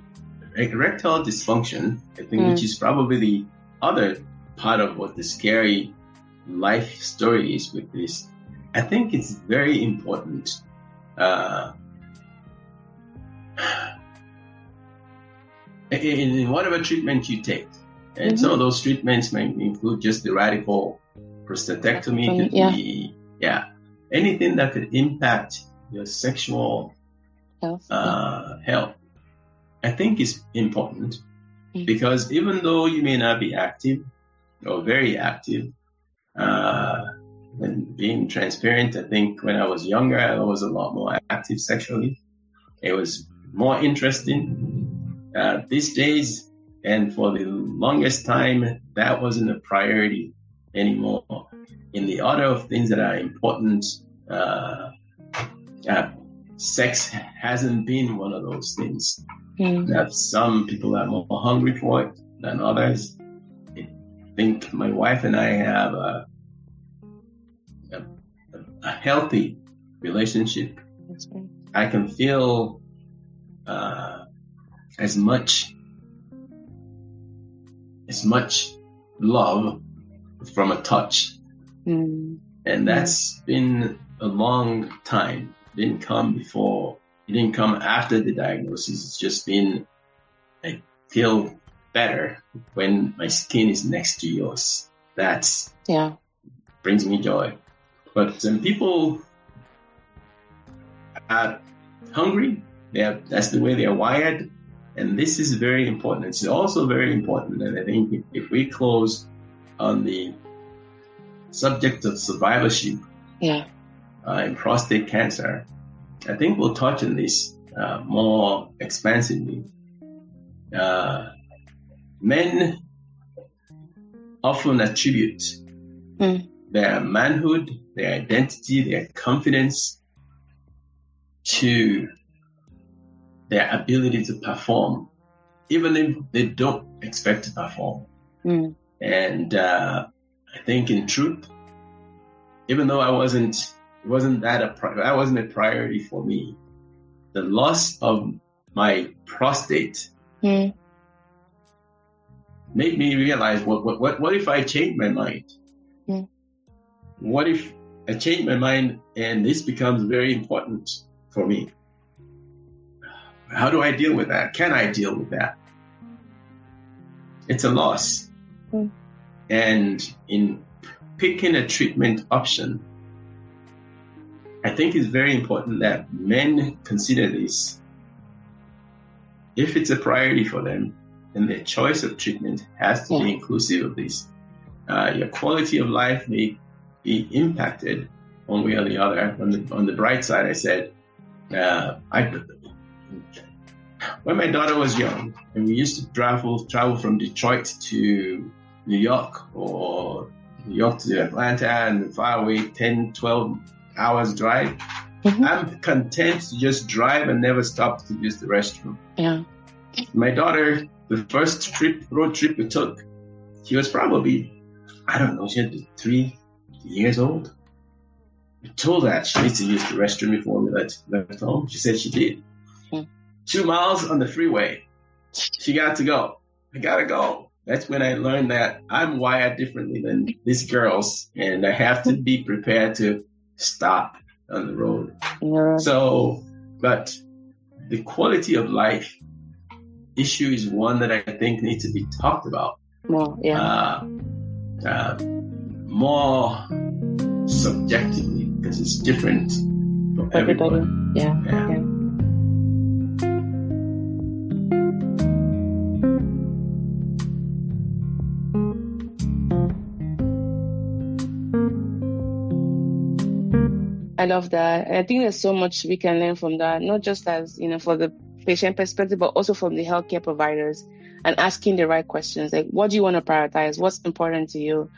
erectile dysfunction, I think, which is probably the other part of what the scary life story is with this, I think it's very important. In whatever treatment you take, and some of those treatments may include just the radical prostatectomy, anything that could impact your sexual health, I think is important, because even though you may not be active or very active, and being transparent, I think when I was younger, I was a lot more active sexually. It was more interesting. These days, and for the longest time, that wasn't a priority anymore. In the order of things that are important, sex hasn't been one of those things. Some people are more hungry for it than others. I think my wife and I have a healthy relationship. I can feel as much love from a touch. And that's been a long time. It didn't come before. It didn't come after the diagnosis. It's just been, I feel better when my skin is next to yours. That's brings me joy. But some people are hungry. That's the way they are wired. And this is very important. It's also very important. And I think if we close on the subject of survivorship in prostate cancer, I think we'll touch on this more expansively. Men often attribute their manhood, their identity, their confidence to their ability to perform, even if they don't expect to perform. And I think in truth, even though that wasn't a priority for me, the loss of my prostate made me realize, what if I change my mind? What if I change my mind and this becomes very important for me? How do I deal with that? Can I deal with that? It's a loss. And in picking a treatment option, I think it's very important that men consider this. If it's a priority for them, then their choice of treatment has to be inclusive of this. Your quality of life may be impacted one way or the other. On the bright side, I said, when my daughter was young, and we used to travel from Detroit to New York, or New York to Atlanta, and far away, 10, 12 hours drive, I'm content to just drive and never stop to use the restroom. My daughter, the first road trip we took, she was probably, I don't know, she had 3 years old. I told her she needs to use the restroom before we left home. She said she did. 2 miles on the freeway. She got to go. I gotta go. That's when I learned that I'm wired differently than these girls, and I have to be prepared to stop on the road. So, but the quality of life issue is one that I think needs to be talked about. More subjectively, because it's different for everybody. I love that. I think there's so much we can learn from that, not just as, for the patient perspective, but also from the healthcare providers, and asking the right questions. Like, what do you want to prioritize? What's important to you?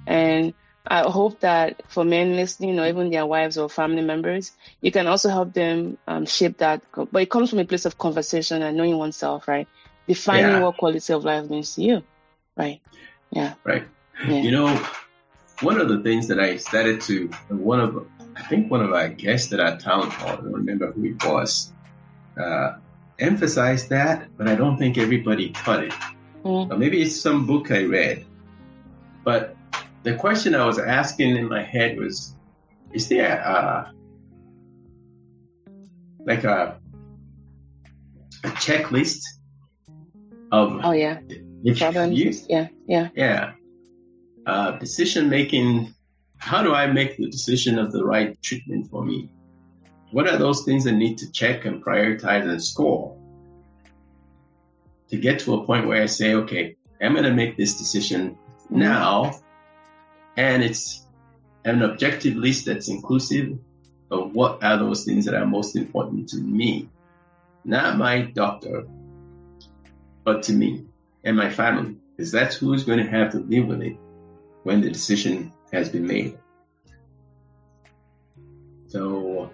And I hope that for men listening, or even their wives or family members, you can also help them shape that. But it comes from a place of conversation and knowing oneself, right? Defining what quality of life means to you, right? Right. One of the things that I started to, I think one of our guests at our town hall, I don't remember who it was, emphasized that, but I don't think everybody caught it. Or maybe it's some book I read. But the question I was asking in my head was, is there a checklist of decision making? How do I make the decision of the right treatment for me? What are those things I need to check and prioritize and score to get to a point where I say, okay, I'm going to make this decision now, and it's an objective list that's inclusive of what are those things that are most important to me, not my doctor, but to me and my family, because that's who's going to have to deal with it when the decision has been made. So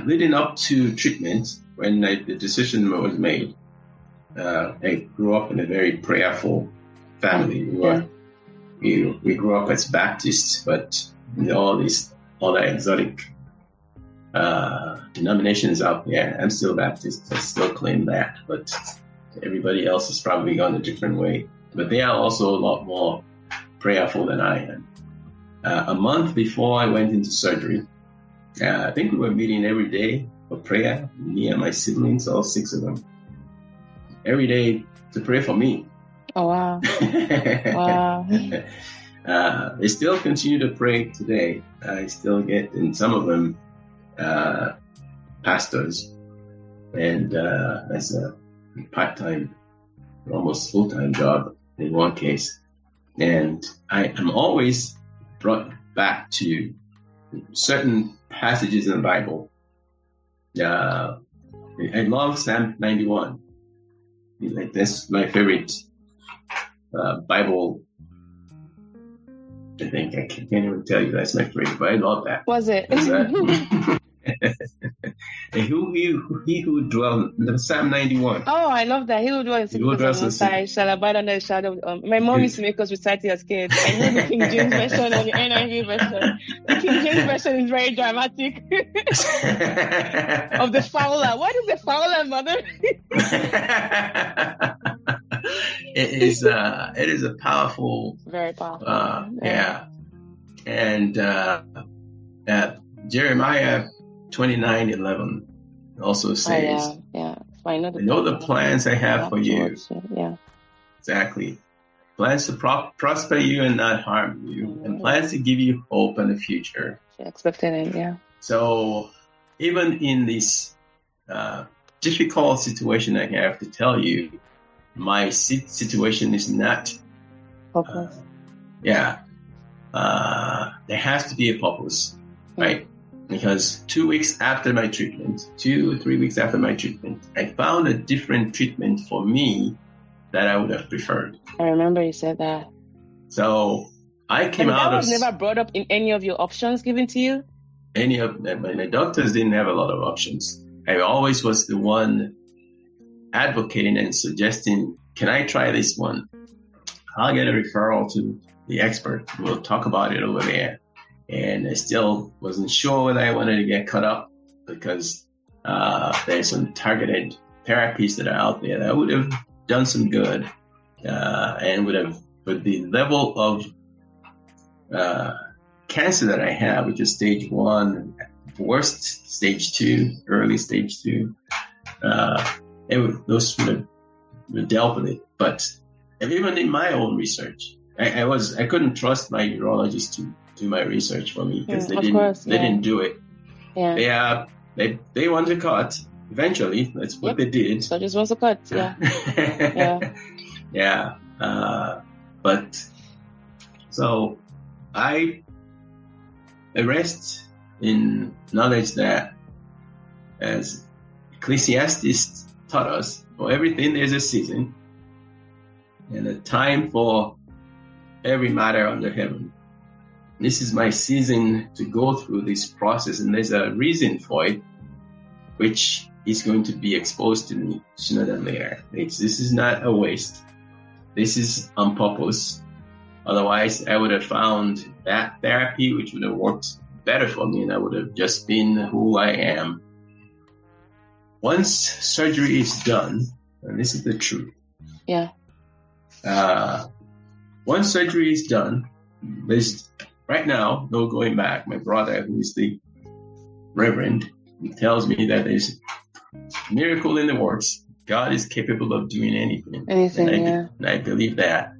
leading up to treatment, when the decision was made, I grew up in a very prayerful family. We grew up as Baptists, but all these other exotic denominations out there. I'm still Baptist. I still claim that, but everybody else has probably gone a different way. But they are also a lot more prayerful than I am. A month before I went into surgery, I think we were meeting every day for prayer, me and my siblings, all 6 of them, every day to pray for me. Oh, wow. Wow. They still continue to pray today. I still get, and some of them, pastors, and that's a part-time, almost full-time job in one case. And I am always brought back to certain passages in the Bible. I love Psalm 91. Like, that's my favorite Bible. I think I can't even tell you that's my favorite, but I love that. Was it? He who dwells in Psalm 91. Oh, I love that. He who dwells in the secret of the Most High shall abide under the shadow of my mom used to make us recite it as kids. I know the King James version and the NIV version. The King James version is very dramatic. Of the fowler. What is the fowler, mother? It is a powerful, very powerful. Yeah. And Jeremiah 29:11 also says, yeah. So I know the plans I have for you. Yeah. Exactly. Plans to prosper you and not harm you, and plans to give you hope and a future. Expected it, yeah. So even in this difficult situation, I have to tell you, my situation is not hopeless. There has to be a purpose, right? Because 2 weeks after my treatment, 2 or 3 weeks after my treatment, I found a different treatment for me that I would have preferred. I remember you said that. So I came out of... That was never brought up in any of your options given to you? Any of them. My doctors didn't have a lot of options. I always was the one advocating and suggesting, can I try this one? I'll get a referral to the expert. We'll talk about it over there. And I still wasn't sure whether I wanted to get caught up, because there's some targeted therapies that are out there that would have done some good and would have, with the level of cancer that I have, which is stage 1, worst stage 2, early stage 2, those would have dealt with it. But even in my own research, I couldn't trust my urologist to do my research for me, because they didn't do it. Yeah. They want to cut eventually. That's what they did. So just wants to cut. Yeah. But so I rest in knowledge that, as Ecclesiastes taught us, for everything there's a season and a time for every matter under heaven. This is my season to go through this process, and there's a reason for it, which is going to be exposed to me sooner than later. This is not a waste. This is on purpose. Otherwise, I would have found that therapy, which would have worked better for me, and I would have just been who I am. Once surgery is done, and this is the truth. Yeah. Once surgery is done, there's right now no going back. My brother, who is the reverend, he tells me that there's a miracle in the works. God is capable of doing anything. And I believe that.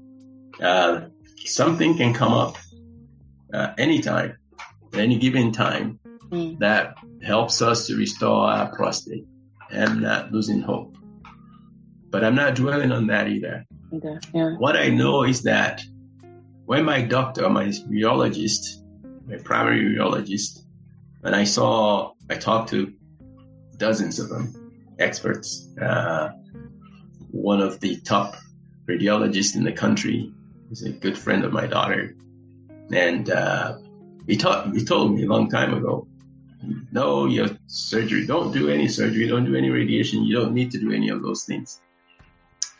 Something can come up anytime, at any given time, that helps us to restore our prostate. I'm not losing hope. But I'm not dwelling on that either. Okay. Yeah. What I know is that when my doctor, my urologist, my primary urologist, and I talked to dozens of them, experts, one of the top radiologists in the country, is a good friend of my daughter. And he told me a long time ago, no, your surgery, don't do any surgery, don't do any radiation, you don't need to do any of those things.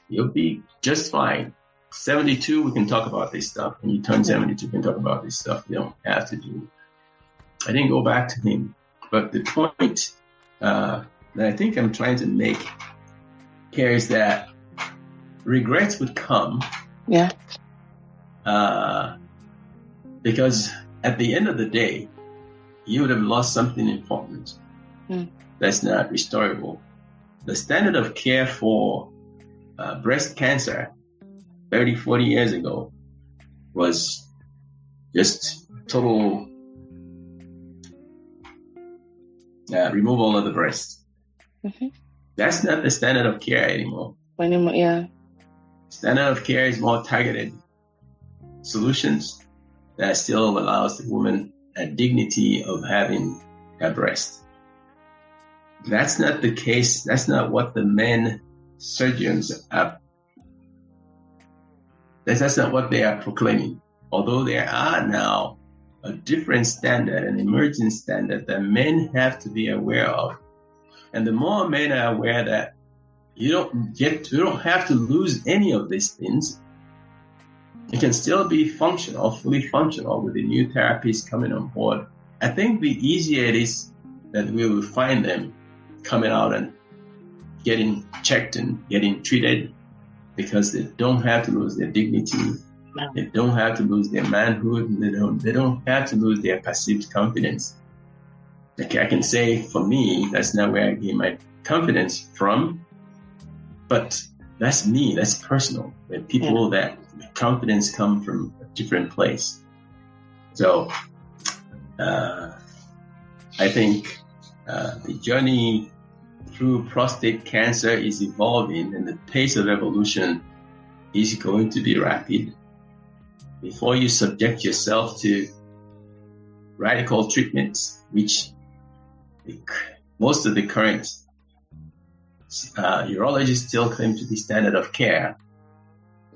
You'll be just fine. 72, we can talk about this stuff. When you turn 72, we can talk about this stuff. You don't have to do it. I didn't go back to him. But the point that I think I'm trying to make here is that regrets would come. Yeah. Because at the end of the day, you would have lost something important that's not restorable. The standard of care for breast cancer 30, 40 years ago was just total removal of the breast. Mm-hmm. That's not the standard of care anymore. Yeah. Standard of care is more targeted solutions that still allows the woman a dignity of having a breast. That's not the case. That's not what the men surgeons are. That's not what they are proclaiming. Although there are now a different standard, an emerging standard that men have to be aware of. And the more men are aware that you don't have to lose any of these things, you can still be functional, fully functional with the new therapies coming on board. I think the easier it is that we will find them coming out and getting checked and getting treated, because they don't have to lose their dignity. They don't have to lose their manhood. They don't have to lose their perceived confidence. Like I can say, for me, that's not where I gain my confidence from, but that's me. That's personal. There are people that confidence come from a different place. So I think the journey through prostate cancer is evolving, and the pace of evolution is going to be rapid. Before you subject yourself to radical treatments, which most of the current urologists still claim to be standard of care,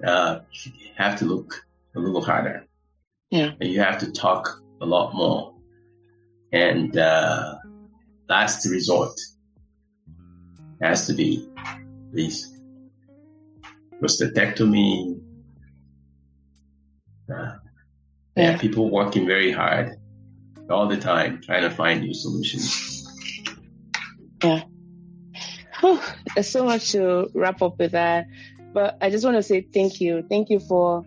you have to look a little harder. Yeah. And you have to talk a lot more. And last resort has to be this prostatectomy. People working very hard all the time trying to find new solutions. Yeah. There's so much to wrap up with that. But I just want to say thank you. Thank you for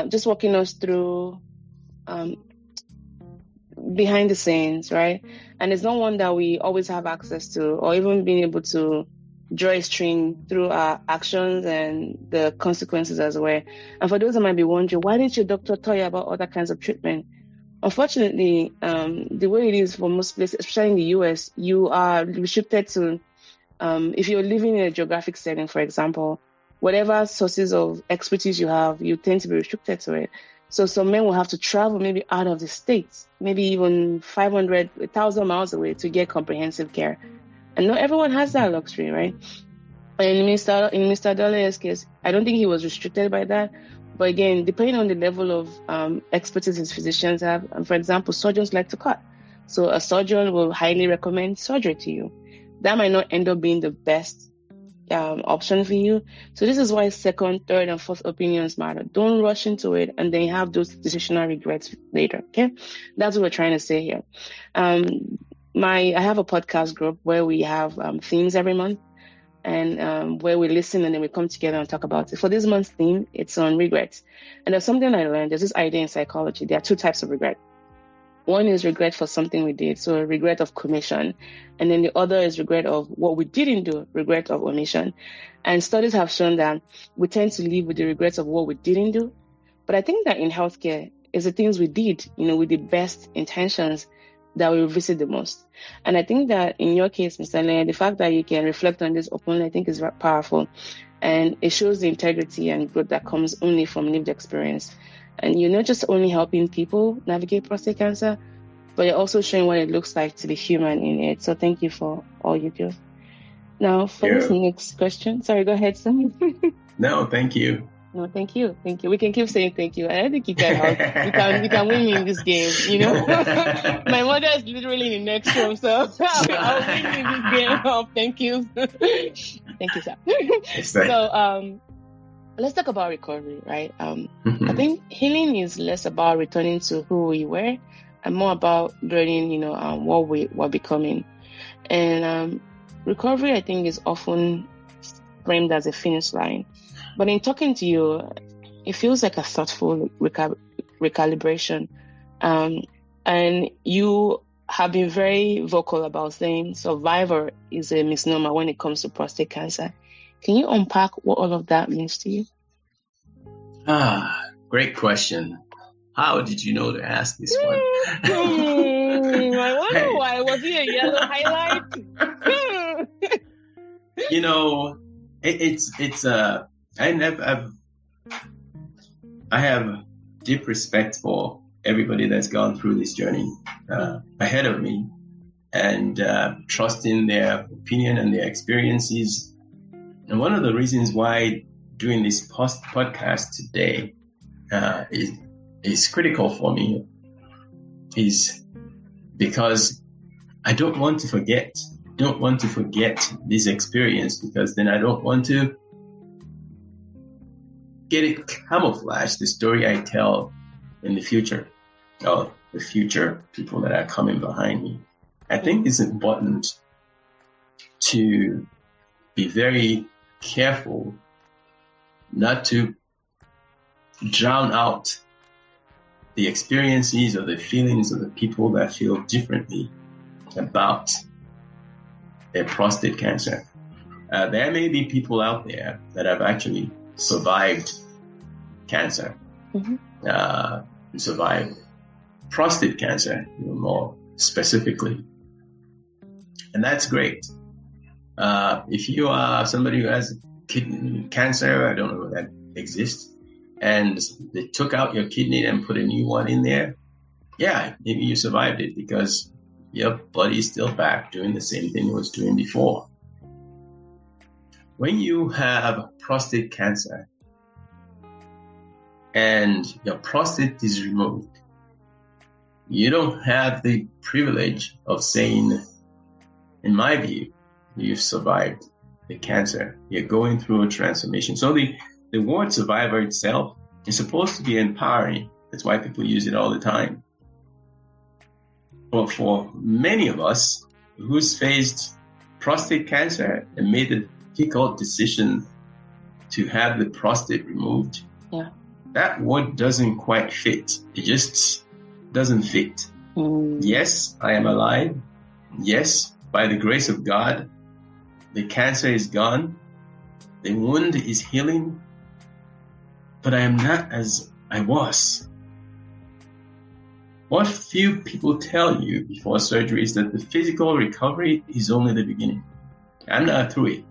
just walking us through behind the scenes, right? And it's not one that we always have access to, or even being able to draw a string through our actions and the consequences as well. And for those that might be wondering, why didn't your doctor tell you about other kinds of treatment? Unfortunately, the way it is for most places, especially in the US, you are restricted to, if you're living in a geographic setting, for example, whatever sources of expertise you have, you tend to be restricted to it. So some men will have to travel maybe out of the States, maybe even 500, 1,000 miles away to get comprehensive care. And not everyone has that luxury, right? And in Mr. Dole's case, I don't think he was restricted by that. But again, depending on the level of expertise his physicians have, and for example, surgeons like to cut. So a surgeon will highly recommend surgery to you. That might not end up being the best option for you. So this is why second, third, and fourth opinions matter. Don't rush into it and then have those decisional regrets later, okay? That's what we're trying to say here. I have a podcast group where we have themes every month, and where we listen and then we come together and talk about it. For this month's theme, it's on regrets. And there's something I learned. There's this idea in psychology. There are two types of regret. One is regret for something we did, so regret of commission. And then the other is regret of what we didn't do, regret of omission. And studies have shown that we tend to live with the regrets of what we didn't do. But I think that in healthcare, it's the things we did, with the best intentions that we revisit the most. And I think that in your case, Mr. Lane, the fact that you can reflect on this openly, I think is very powerful. And it shows the integrity and growth that comes only from lived experience. And you're not just only helping people navigate prostate cancer, but you're also showing what it looks like to be human in it. So thank you for all you do. Now, for this next question. Sorry, go ahead, Sam. No, thank you. No, thank you. Thank you. We can keep saying thank you. And I think you can help. You can win me in this game, My mother is literally in the next room, so I'll win you in this game. Oh, thank you. Thank you, sir. So, let's talk about recovery, right? I think healing is less about returning to who we were and more about learning, what we're becoming. And recovery, I think, is often framed as a finish line. But in talking to you, it feels like a thoughtful recalibration. And you have been very vocal about saying survivor is a misnomer when it comes to prostate cancer. Can you unpack what all of that means to you? Great question. How did you know to ask this one? I wonder why. Was it a yellow highlight? I have deep respect for everybody that's gone through this journey ahead of me, and trusting their opinion and their experiences. And one of the reasons why doing this podcast today is critical for me is because I don't want to forget this experience, because then I don't want to get it camouflaged, the story I tell in the future, or the future people that are coming behind me. I think it's important to be very careful not to drown out the experiences or the feelings of the people that feel differently about their prostate cancer. There may be people out there that have actually survived cancer, survived prostate cancer, more specifically. And that's great. If you are somebody who has kidney cancer, I don't know if that exists, and they took out your kidney and put a new one in there, yeah, maybe you survived it because your body's still back doing the same thing it was doing before. When you have prostate cancer and your prostate is removed, you don't have the privilege of saying, in my view, you've survived the cancer. You're going through a transformation. So the word survivor itself is supposed to be empowering. That's why people use it all the time. But for many of us who's faced prostate cancer and made the difficult decision to have the prostate removed, that word doesn't quite fit. It just doesn't fit. Yes, I am alive. Yes, by the grace of God, the cancer is gone. The wound is healing. But I am not as I was. What few people tell you before surgery is that the physical recovery is only the beginning. I'm not through it.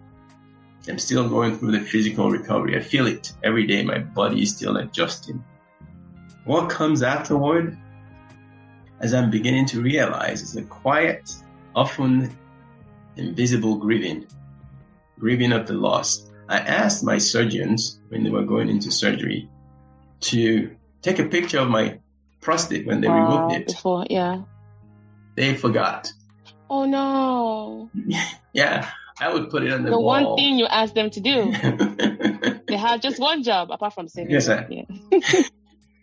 I'm still going through the physical recovery. I feel it every day. My body is still adjusting. What comes afterward, as I'm beginning to realize, is a quiet, often invisible grieving of the loss. I asked my surgeons when they were going into surgery to take a picture of my prostate when they removed it. Before, yeah. They forgot. Oh no. Yeah, I would put it on the wall. The one thing you asked them to do. They had just one job apart from saving. Yes, sir.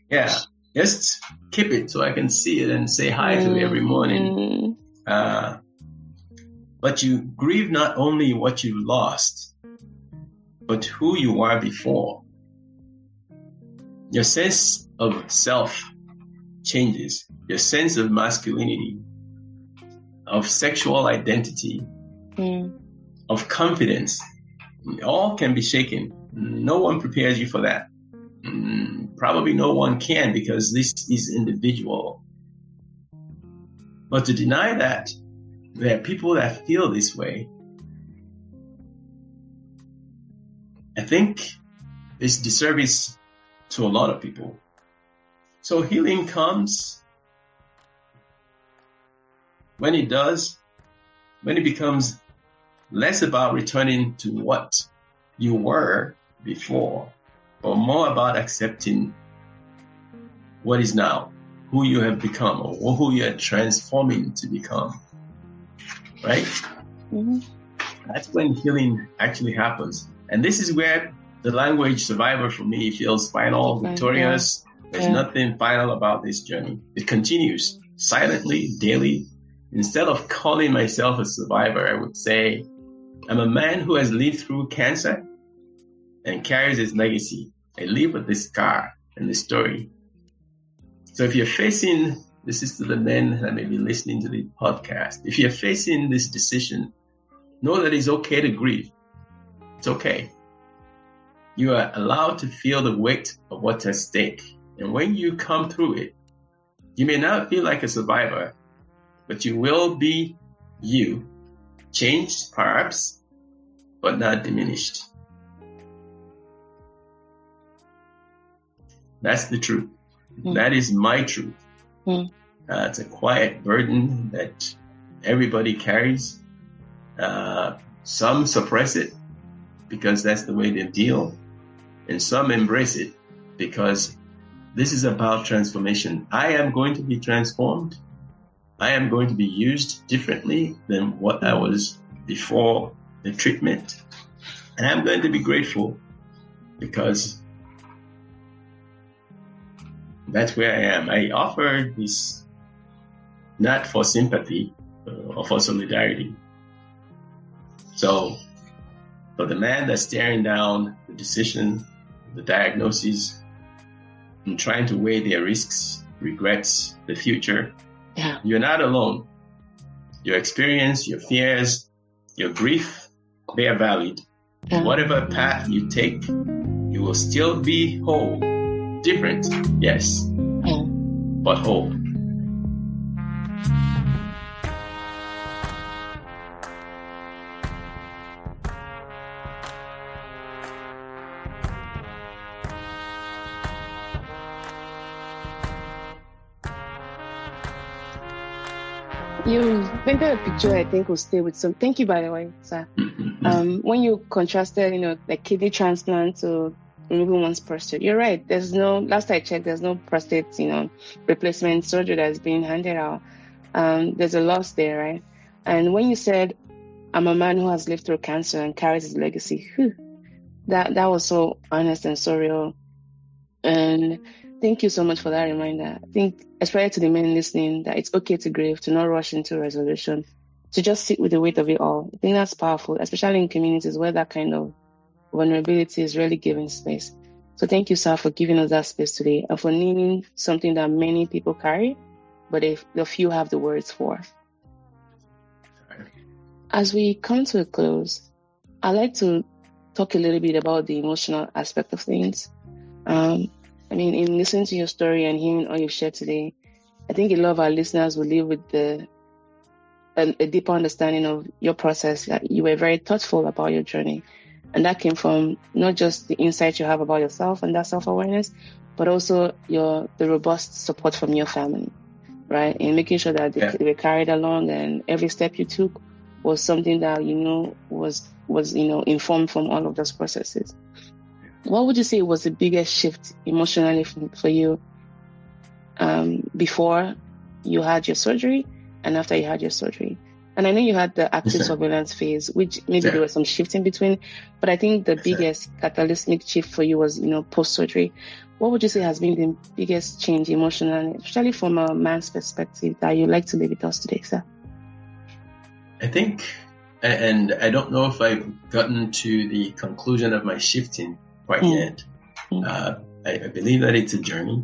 Yeah, just keep it so I can see it and say hi to it every morning. But you grieve not only what you lost, but who you are before. Your sense of self changes. Your sense of masculinity, of sexual identity, of confidence, all can be shaken. No one prepares you for that. Probably no one can, because this is individual. But to deny that there are people that feel this way, I think is disservice to a lot of people. So healing comes when it does, when it becomes less about returning to what you were before, but more about accepting what is now, who you have become, or who you are transforming to become. Right? That's when healing actually happens. And this is where the language survivor for me feels final, victorious. There's nothing final about this journey. It continues. silently, daily. Instead of calling myself a survivor, I would say, I'm a man who has lived through cancer and carries his legacy. I live with this scar and this story. So if you're facing, this is to the men that may be listening to the podcast, if you're facing this decision, know that it's okay to grieve. It's okay. You are allowed to feel the weight of what's at stake. And when you come through it, you may not feel like a survivor, but you will be you, changed perhaps, but not diminished. That's the truth. That is my truth. It's a quiet burden that everybody carries. Some suppress it because that's the way they deal, and some embrace it because this is about transformation. I am going to be transformed. I am going to be used differently than what I was before the treatment. And I'm going to be grateful because that's where I am. I offer this not for sympathy or for solidarity. So for the man that's staring down the decision, the diagnosis, and trying to weigh their risks, regrets, the future, you're not alone. Your experience, your fears, your grief, they are valid. Whatever path you take, you will still be whole. Different, yes, but whole. You painted a picture I think will stay with some. Thank you, by the way, sir. When you contrasted, like kidney transplant to removing one's prostate, you're right. Last I checked, there's no prostate, replacement surgery that's being handed out. There's a loss there, right? And when you said, I'm a man who has lived through cancer and carries his legacy, that was so honest and so real. And thank you so much for that reminder. I think, especially to the men listening, that it's okay to grieve, to not rush into resolution, to just sit with the weight of it all. I think that's powerful, especially in communities where that kind of vulnerability is really given space. So thank you, sir, for giving us that space today and for naming something that many people carry, but the few have the words for. As we come to a close, I'd like to talk a little bit about the emotional aspect of things. In listening to your story and hearing all you've shared today, I think a lot of our listeners will live with a deeper understanding of your process. That you were very thoughtful about your journey. And that came from not just the insight you have about yourself and that self-awareness, but also the robust support from your family, right? In making sure that they were carried along and every step you took was something that, was informed from all of those processes. What would you say was the biggest shift emotionally for you before you had your surgery and after you had your surgery? And I know you had the active surveillance phase, which maybe there was some shift in between, but I think the biggest catalytic shift for you was, post-surgery. What would you say has been the biggest change emotionally, especially from a man's perspective, that you'd like to leave with us today, sir? I think, and I don't know if I've gotten to the conclusion of my shifting quite yet. I believe that it's a journey,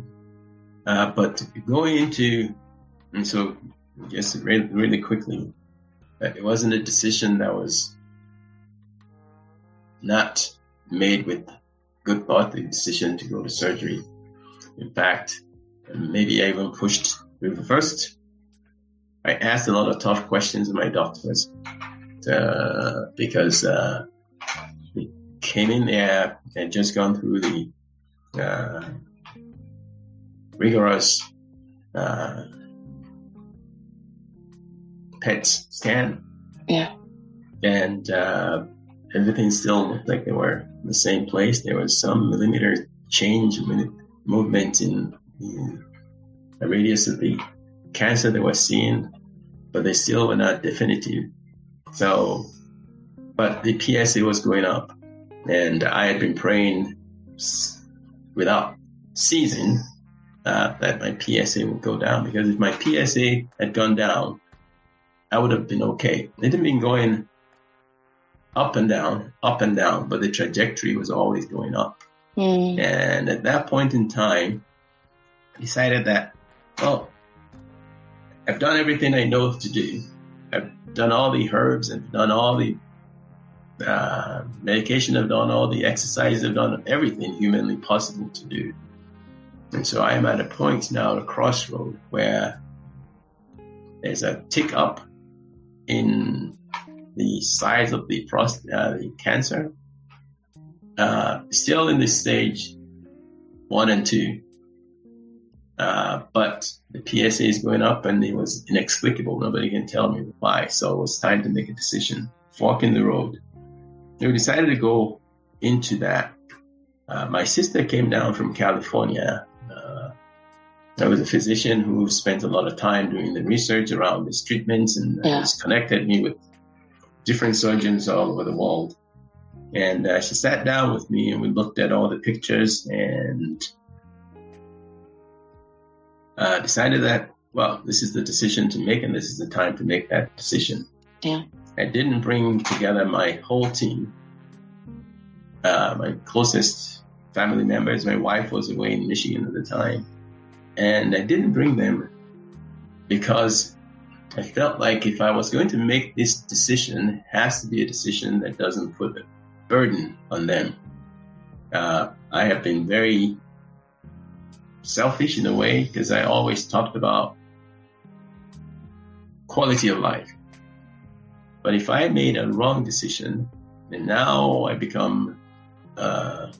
but going into, and so just really quickly, it wasn't a decision that was not made with good thought, the decision to go to surgery. In fact, maybe I even pushed through. First, I asked a lot of tough questions of my doctors because they came in there and just gone through the rigorous PET scan. Yeah. And everything still looked like they were in the same place. There was some millimeter change, movement in the radius of the cancer they were seeing, but they still were not definitive. So, but the PSA was going up, and I had been praying without ceasing that my PSA would go down, because if my PSA had gone down, I would have been okay. It had been going up and down, but the trajectory was always going up. And at that point in time, I decided that, well, I've done everything I know to do. I've done all the herbs, I've done all the medication, I've done all the exercise, I've done everything humanly possible to do. And so I am at a point now, a crossroad, where there's a tick up in the size of the cancer, still in the stage 1 and 2. But the PSA is going up, and it was inexplicable. Nobody can tell me why. So it was time to make a decision, fork in the road. And we decided to go into that. My sister came down from California. I was a physician who spent a lot of time doing the research around these treatments, and has connected me with different surgeons all over the world. And she sat down with me, and we looked at all the pictures and decided that, well, this is the decision to make, and this is the time to make that decision. Yeah. I didn't bring together my whole team, my closest family members. My wife was away in Michigan at the time. And I didn't bring them because I felt like if I was going to make this decision, it has to be a decision that doesn't put a burden on them. I have been very selfish in a way, because I always talked about quality of life. But if I made a wrong decision, and now I become a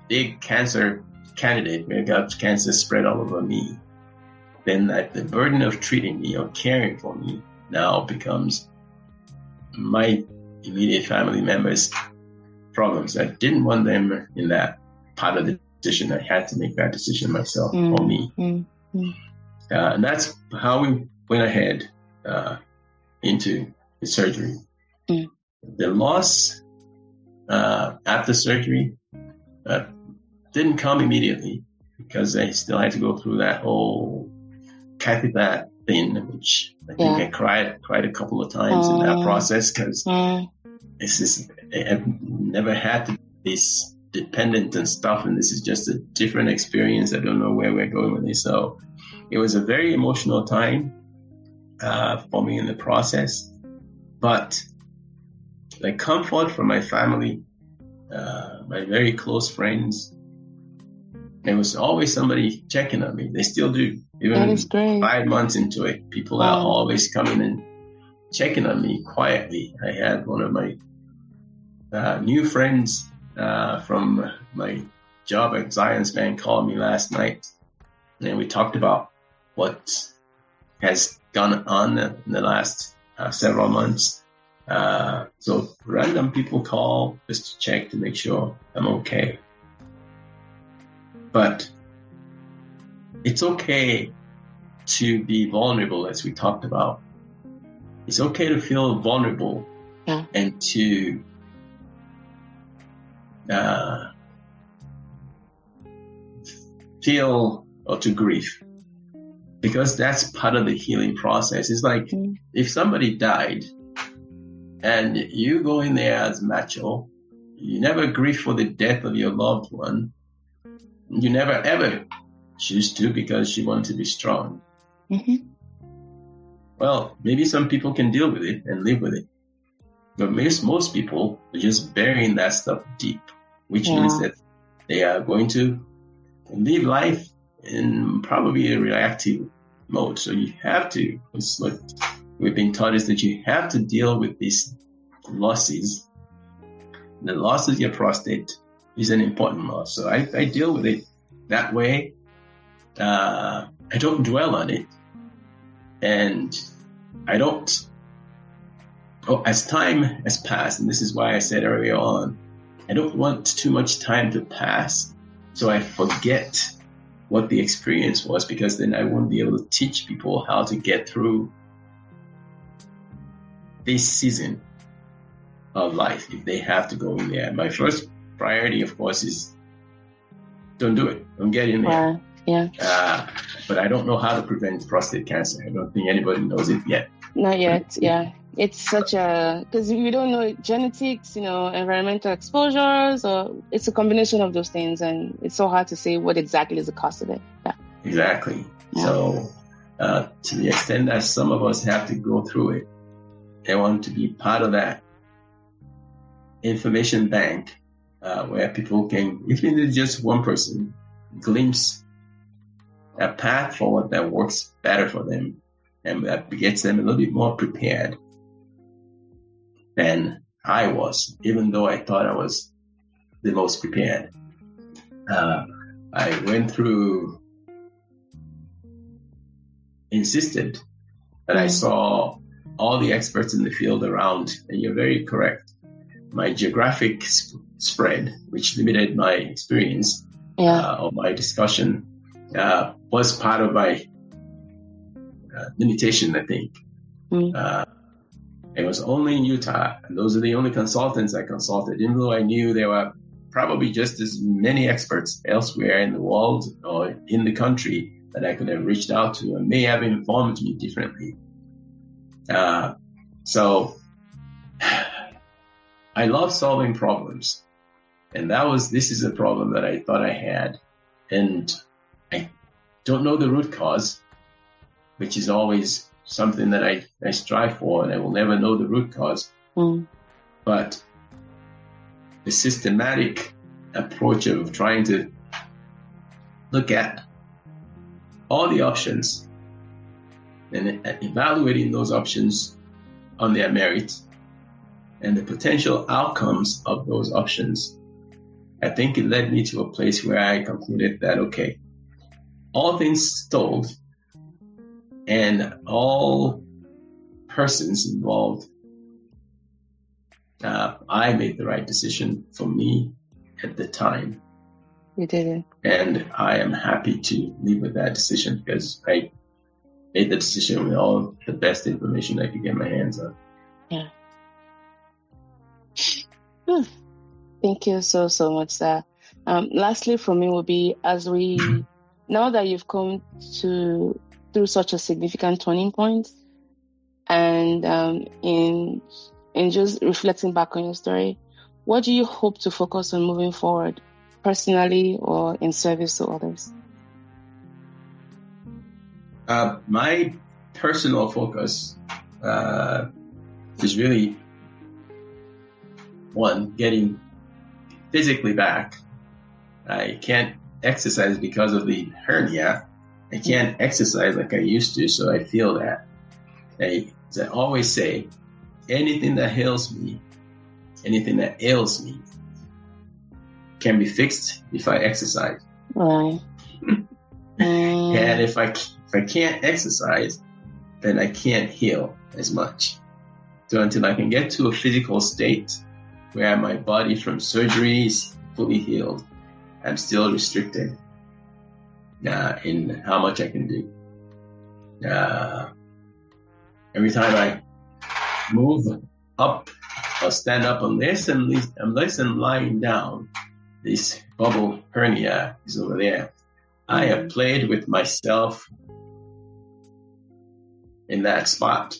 big cancer candidate, where I got cancer spread all over me, then the burden of treating me or caring for me now becomes my immediate family members' problems. I didn't want them in that part of the decision. I had to make that decision myself for me. And that's how we went ahead into the surgery. The loss after surgery didn't come immediately, because I still had to go through that whole catheter thing, which I think I cried a couple of times in that process, because I've never had this dependent and stuff, and this is just a different experience. I don't know where we're going with this. So it was a very emotional time for me in the process. But the comfort from my family, my very close friends, there was always somebody checking on me. They still do. Even 5 months into it, people are always coming and checking on me quietly. I had one of my new friends from my job at Zion's Bank called me last night, and we talked about what has gone on in the last several months. So random people call just to check to make sure I'm okay. But it's okay to be vulnerable, as we talked about. It's okay to feel vulnerable and to feel or to grieve, because that's part of the healing process. It's like if somebody died and you go in there as macho, you never grieve for the death of your loved one. You never ever choose to, because you want to be strong. Well, maybe some people can deal with it and live with it, but most people are just burying that stuff deep, which means that they are going to live life in probably a reactive mode. So you have to, it's what we've been taught, is that you have to deal with these losses. The loss of your prostate is an important loss. So I deal with it that way. I don't dwell on it. And I don't, as time has passed, and this is why I said earlier on, I don't want too much time to pass so I forget what the experience was, because then I won't be able to teach people how to get through this season of life if they have to go in there. My first priority, of course, is don't do it. Don't get in there. Yeah. But I don't know how to prevent prostate cancer. I don't think anybody knows it yet. Not yet. Yeah. It's such because we don't know genetics, environmental exposures, or it's a combination of those things. And it's so hard to say what exactly is the cause of it. Yeah. Exactly. Yeah. So to the extent that some of us have to go through it, I want to be part of that information bank where people can, even if it's just one person, glimpse a path forward that works better for them and that gets them a little bit more prepared than I was, even though I thought I was the most prepared. I went through, insisted that I saw all the experts in the field around, and you're very correct. My geographic spread, which limited my experience or my discussion, was part of my limitation, I think. It was only in Utah, and those are the only consultants I consulted, even though I knew there were probably just as many experts elsewhere in the world or in the country that I could have reached out to and may have informed me differently. So I love solving problems. And this is a problem that I thought I had. And I don't know the root cause, which is always something that I strive for, and I will never know the root cause. But the systematic approach of trying to look at all the options and evaluating those options on their merit and the potential outcomes of those options, I think it led me to a place where I concluded that, okay, all things told, and all persons involved, I made the right decision for me at the time. You did it. And I am happy to live with that decision because I made the decision with all the best information I could get my hands on. Yeah. Thank you so much, sir. Lastly, for me would be, now that you've come through such a significant turning point, and in just reflecting back on your story, what do you hope to focus on moving forward, personally or in service to others? My personal focus is really, one, getting physically back. I can't exercise because of the hernia. I can't exercise like I used to, so I feel that. As I always say, anything that ails me can be fixed if I exercise. Right. And if I can't exercise, then I can't heal as much. So until I can get to a physical state where my body from surgery is fully healed, I'm still restricted in how much I can do. Every time I move up or stand up, unless I'm lying down, this bubble hernia is over there. I have played with myself in that spot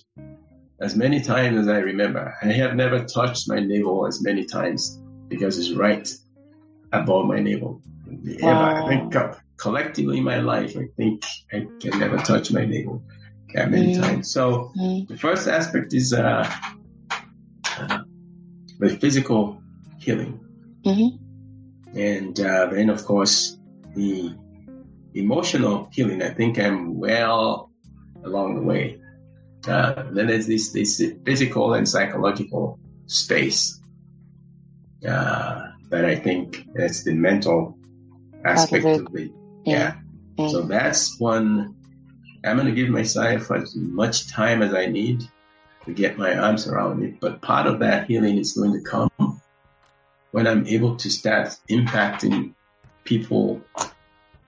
as many times as I remember. I have never touched my navel as many times because it's right above my navel. Wow. I think collectively in my life, I think I can never touch my navel that many times. So the first aspect is the physical healing. And then, of course, the emotional healing. I think I'm well along the way. Then there's this physical and psychological space that I think that's the mental aspect of it. Yeah. So that's one. I'm going to give myself as much time as I need to get my arms around it. But part of that healing is going to come when I'm able to start impacting people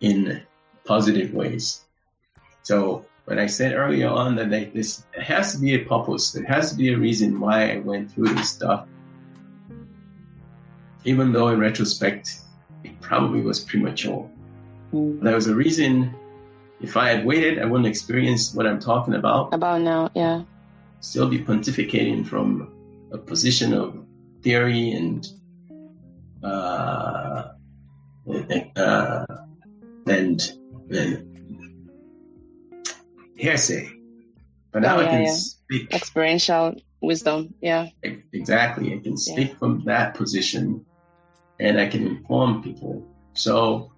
in positive ways. So when I said earlier on that this has to be a purpose, there has to be a reason why I went through this stuff, even though in retrospect, it probably was premature. There was a reason. If I had waited, I wouldn't experience what I'm talking about. About now, yeah. Still be pontificating from a position of theory and hearsay. But now I can speak. Experiential wisdom, yeah. Exactly. I can speak from that position and I can inform people. So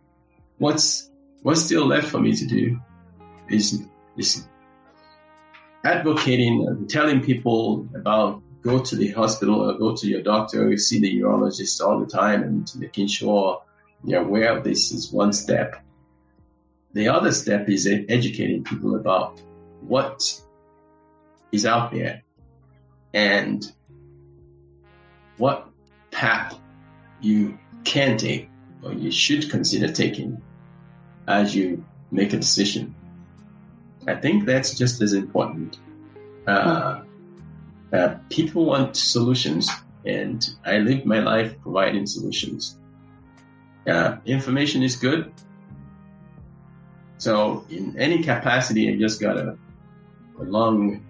what's still left for me to do is advocating, telling people about go to the hospital or go to your doctor, see the urologist all the time, and making sure you're aware of this is one step. The other step is educating people about what is out there and what path you can take or you should consider taking as you make a decision. I think that's just as important. People want solutions, and I live my life providing solutions. Information is good. So in any capacity, I just got a long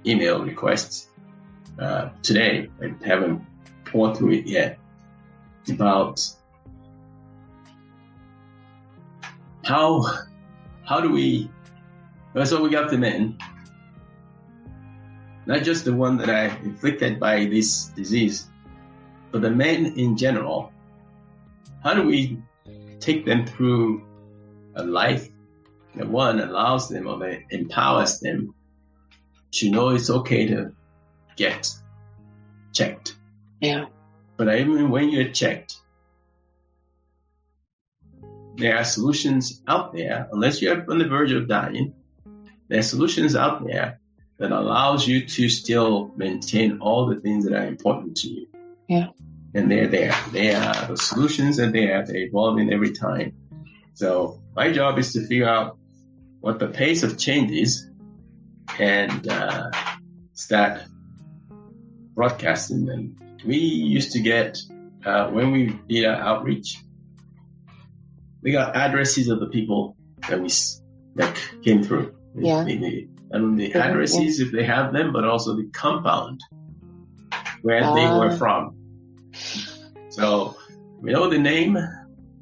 email request today. I haven't poured through it yet about how do we. So we got the men, not just the one that are inflicted by this disease, but the men in general. How do we take them through a life that one allows them or that empowers them to know it's okay to get checked? Yeah. But even when you're checked, there are solutions out there, unless you're on the verge of dying. There are solutions out there that allows you to still maintain all the things that are important to you. Yeah. And they're there. The solutions are there. They're evolving every time. So my job is to figure out what the pace of change is and start broadcasting them. We used to get, when we did our outreach, we got addresses of the people that came through. Yeah. And the addresses, if they have them, but also the compound where they were from. So we know the name,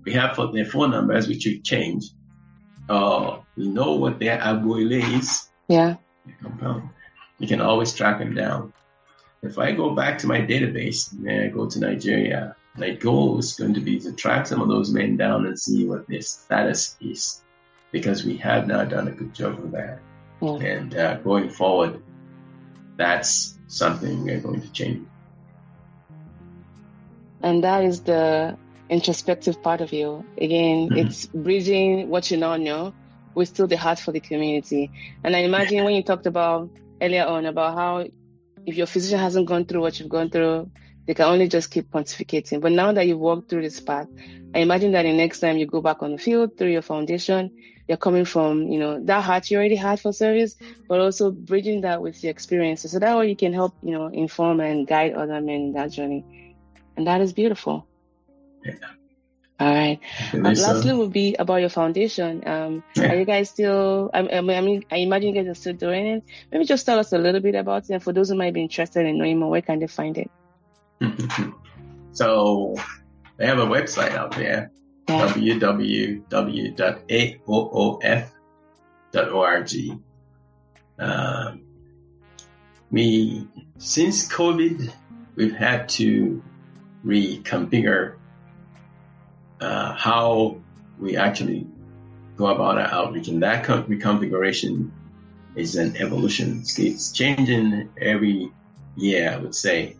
we have their phone numbers, which we change. We know what their abuele is. Yeah. The compound. You can always track them down. If I go back to my database and I go to Nigeria, my goal is going to be to track some of those men down and see what their status is, because we have now done a good job of that. Yeah. And going forward, that's something we're going to change. And that is the introspective part of you. Again, it's bridging what you now know with still the heart for the community. And I imagine when you talked about earlier on about how if your physician hasn't gone through what you've gone through, they can only just keep pontificating. But now that you've walked through this path, I imagine that the next time you go back on the field through your foundation, you're coming from, that heart you already had for service, but also bridging that with your experiences. So that way you can help, inform and guide other men in that journey. And that is beautiful. Yeah. All right. Lastly will be about your foundation. Are you guys still, I imagine you guys are still doing it. Maybe just tell us a little bit about it. And for those who might be interested in knowing more, where can they find it? So they have a website out there, www.aoof.org. Since COVID, we've had to reconfigure how we actually go about our outreach, and that reconfiguration is an evolution. It's changing every year, I would say.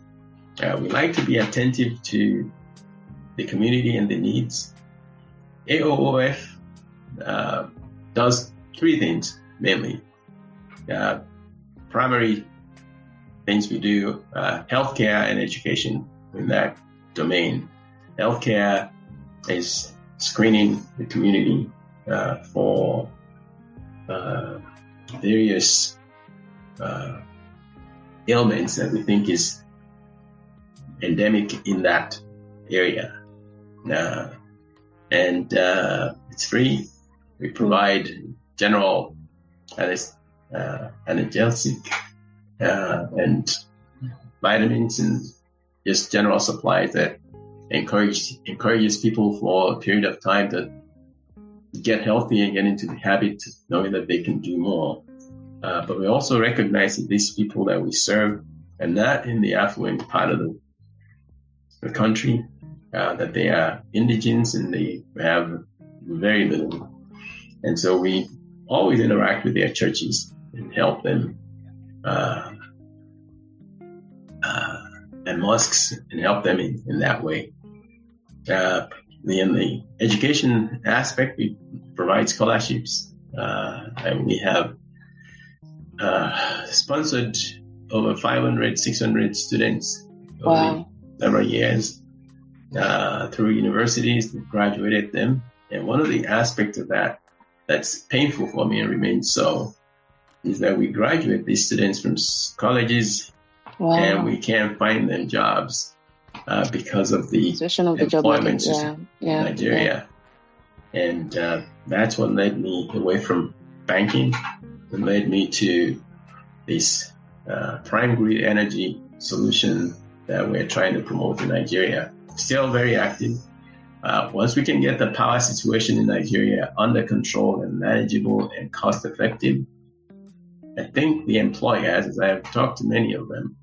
We like to be attentive to the community and the needs. AOOF does three things mainly. Primary things we do, healthcare and education in that domain. Healthcare is screening the community for various ailments that we think is endemic in that area. and it's free. We provide general analgesic and vitamins and just general supplies that encourages people for a period of time to get healthy and get into the habit of knowing that they can do more. But we also recognize that these people that we serve are not in the affluent part of the country, that they are indigents and they have very little. And so we always interact with their churches and help them, and mosques, and help them in that way. In the education aspect, we provide scholarships, and we have sponsored over 500, 600 students over several years through universities, graduated them. And one of the aspects of that that's painful for me and remains so is that we graduate these students from colleges and we can't find them jobs because of the employment system in Nigeria. And that's what led me away from banking and led me to this prime grid energy solution that we're trying to promote in Nigeria. Still very active. Once we can get the power situation in Nigeria under control and manageable and cost effective, I think the employers, as I have talked to many of them,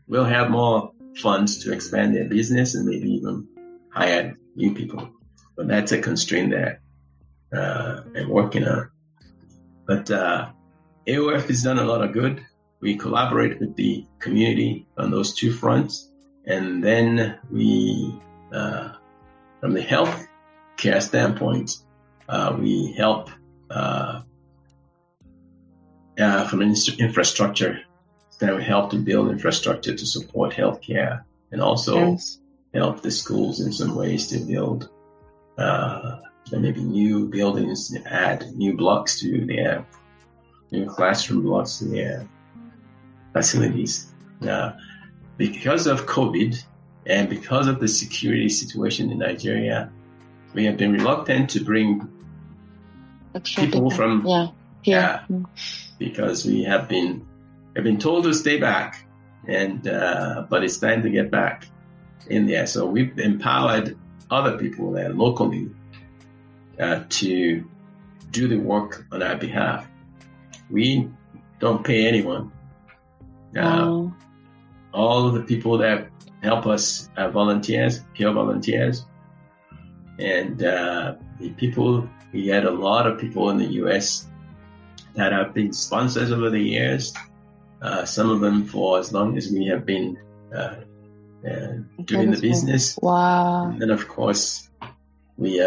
will have more funds to expand their business and maybe even hire new people. But that's a constraint that I'm working on. But AOF has done a lot of good. We collaborate with the community on those two fronts. And then we, from the health care standpoint, we help from an infrastructure. Then we help to build infrastructure to support healthcare and also help the schools in some ways to build maybe new buildings, add new blocks to their new classroom blocks to their facilities. Because of COVID and because of the security situation in Nigeria, we have been reluctant to bring people from because we have been told to stay back, and but it's time to get back in there. So we've empowered other people there locally to do the work on our behalf. We don't pay anyone. All of the people that help us are volunteers, pure volunteers. And we had a lot of people in the U.S. that have been sponsors over the years. Some of them for as long as we have been doing the business. Wow. And then, of course, we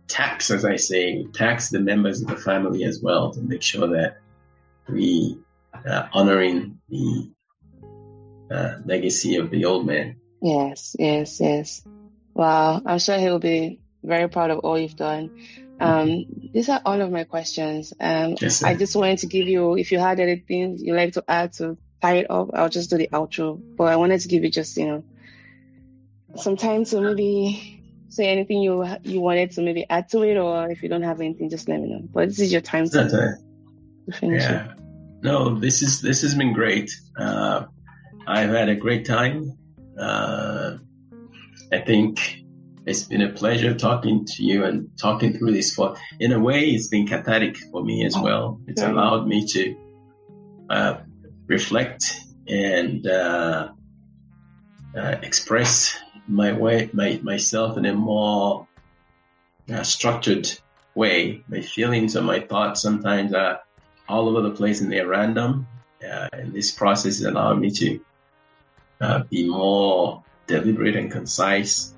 tax, as I say, tax the members of the family as well to make sure that we honoring the legacy of the old man. Yes. Wow. I'm sure he'll be very proud of all you've done. These are all of my questions. Yes, I just wanted to give you, if you had anything you'd like to add to tie it up, I'll just do the outro. But I wanted to give you just, some time to maybe say anything you wanted to maybe add to it, or if you don't have anything, just let me know. But this is your time to finish it. No, this has been great. I've had a great time. I think it's been a pleasure talking to you and talking through this. In a way, it's been cathartic for me as well. It's allowed me to reflect and express myself in a more structured way. My feelings and my thoughts sometimes are all over the place and they're random. And this process has allowed me to be more deliberate and concise.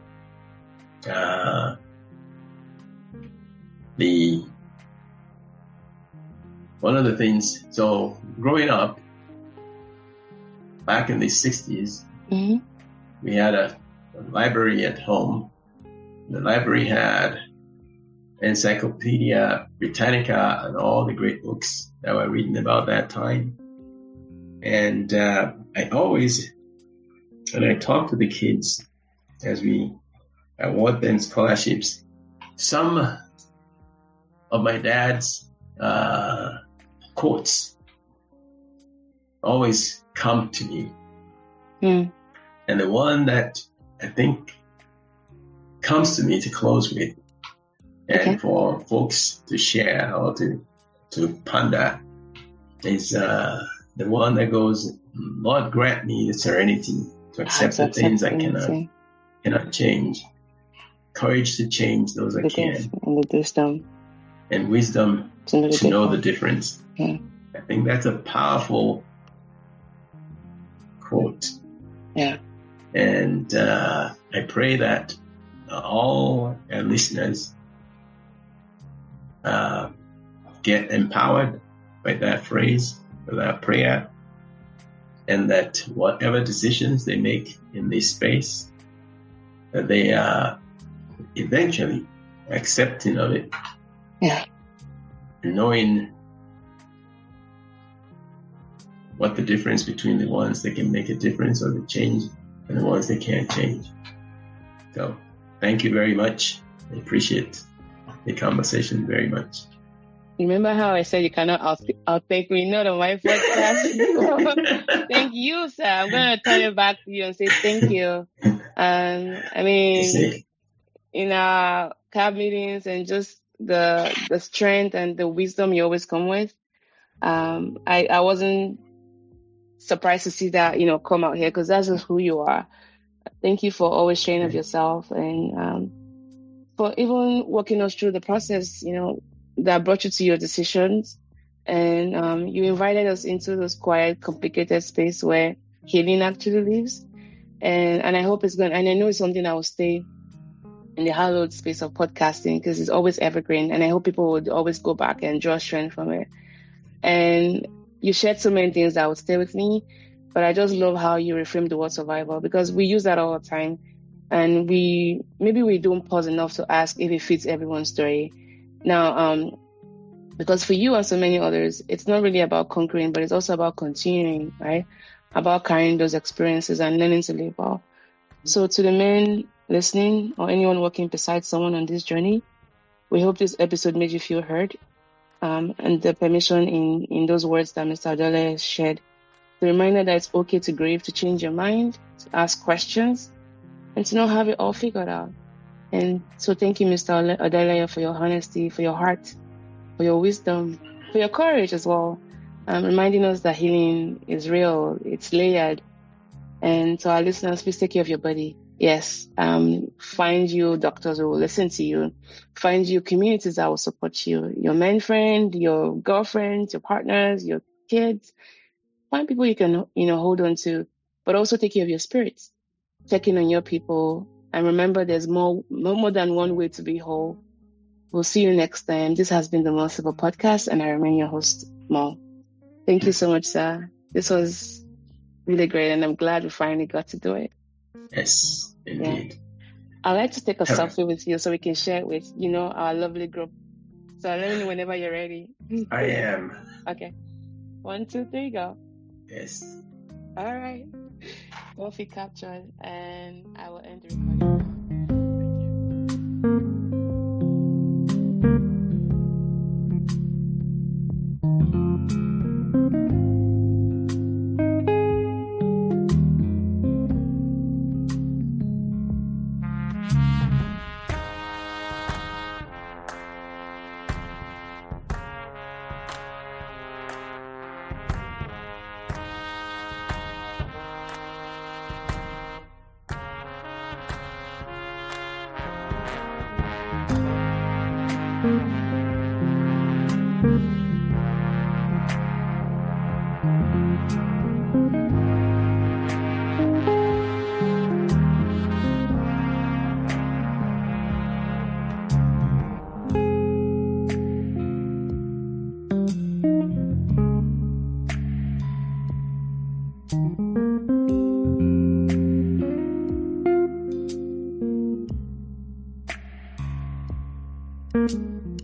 One of the things, so growing up back in the 60s, we had a library at home. The library had Encyclopedia Britannica and all the great books that were written about that time. And I always, when I talk to the kids as we award them scholarships. Some of my dad's quotes always come to me. And the one that I think comes to me to close with, and for folks to share or to ponder, is the one that goes, Lord, grant me the serenity to accept the things I cannot change, courage to change those I can, and wisdom to know the difference. I think that's a powerful quote. Yeah. And I pray that all our listeners get empowered by that phrase, by that prayer, and that whatever decisions they make in this space, that they are eventually accepting of it. Yeah. Knowing what the difference between the ones that can make a difference or the change and the ones that can't change. So thank you very much. I appreciate the conversation very much. Remember how I said you cannot outtake me, not on my podcast? Thank you, sir. I'm going to turn it back to you and say thank you. I mean, in our CAB meetings and just the strength and the wisdom you always come with, I wasn't surprised to see that, come out here, because that's just who you are. Thank you for always sharing of yourself, and for even walking us through the process, that brought you to your decisions. And you invited us into this quiet, complicated space where healing actually lives. And I hope it's going, and I know it's something that will stay in the hallowed space of podcasting, because it's always evergreen. And I hope people would always go back and draw strength from it. And you shared so many things that would stay with me, but I just love how you reframed the word survival, because we use that all the time. And maybe we don't pause enough to ask if it fits everyone's story. Now, because for you and so many others, it's not really about conquering, but it's also about continuing, right? About carrying those experiences and learning to live well. So to the men listening or anyone walking beside someone on this journey, we hope this episode made you feel heard. And the permission in those words that Mr. Odele shared, the reminder that it's okay to grieve, to change your mind, to ask questions, and to not have it all figured out. And so thank you, Mr. Odele, for your honesty, for your heart, for your wisdom, for your courage as well, reminding us that healing is real, it's layered. And to our listeners, please take care of your body. Yes, find you doctors who will listen to you, find you communities that will support you, your men friend, your girlfriends, your partners, your kids. Find people you can, hold on to, but also take care of your spirits. Check in on your people, and remember there's more than one way to be whole. We'll see you next time. This has been the More Civil Podcast, and I remain your host, Mo. Thank you so much, sir. This was really great, and I'm glad we finally got to do it. Yes, indeed. Yeah. I'd like to take a selfie with you so we can share it with, our lovely group. So let me know whenever you're ready. I am. Okay. 1, 2, 3, go. Yes. All right. Selfie captured, and I will end the recording. Thank you.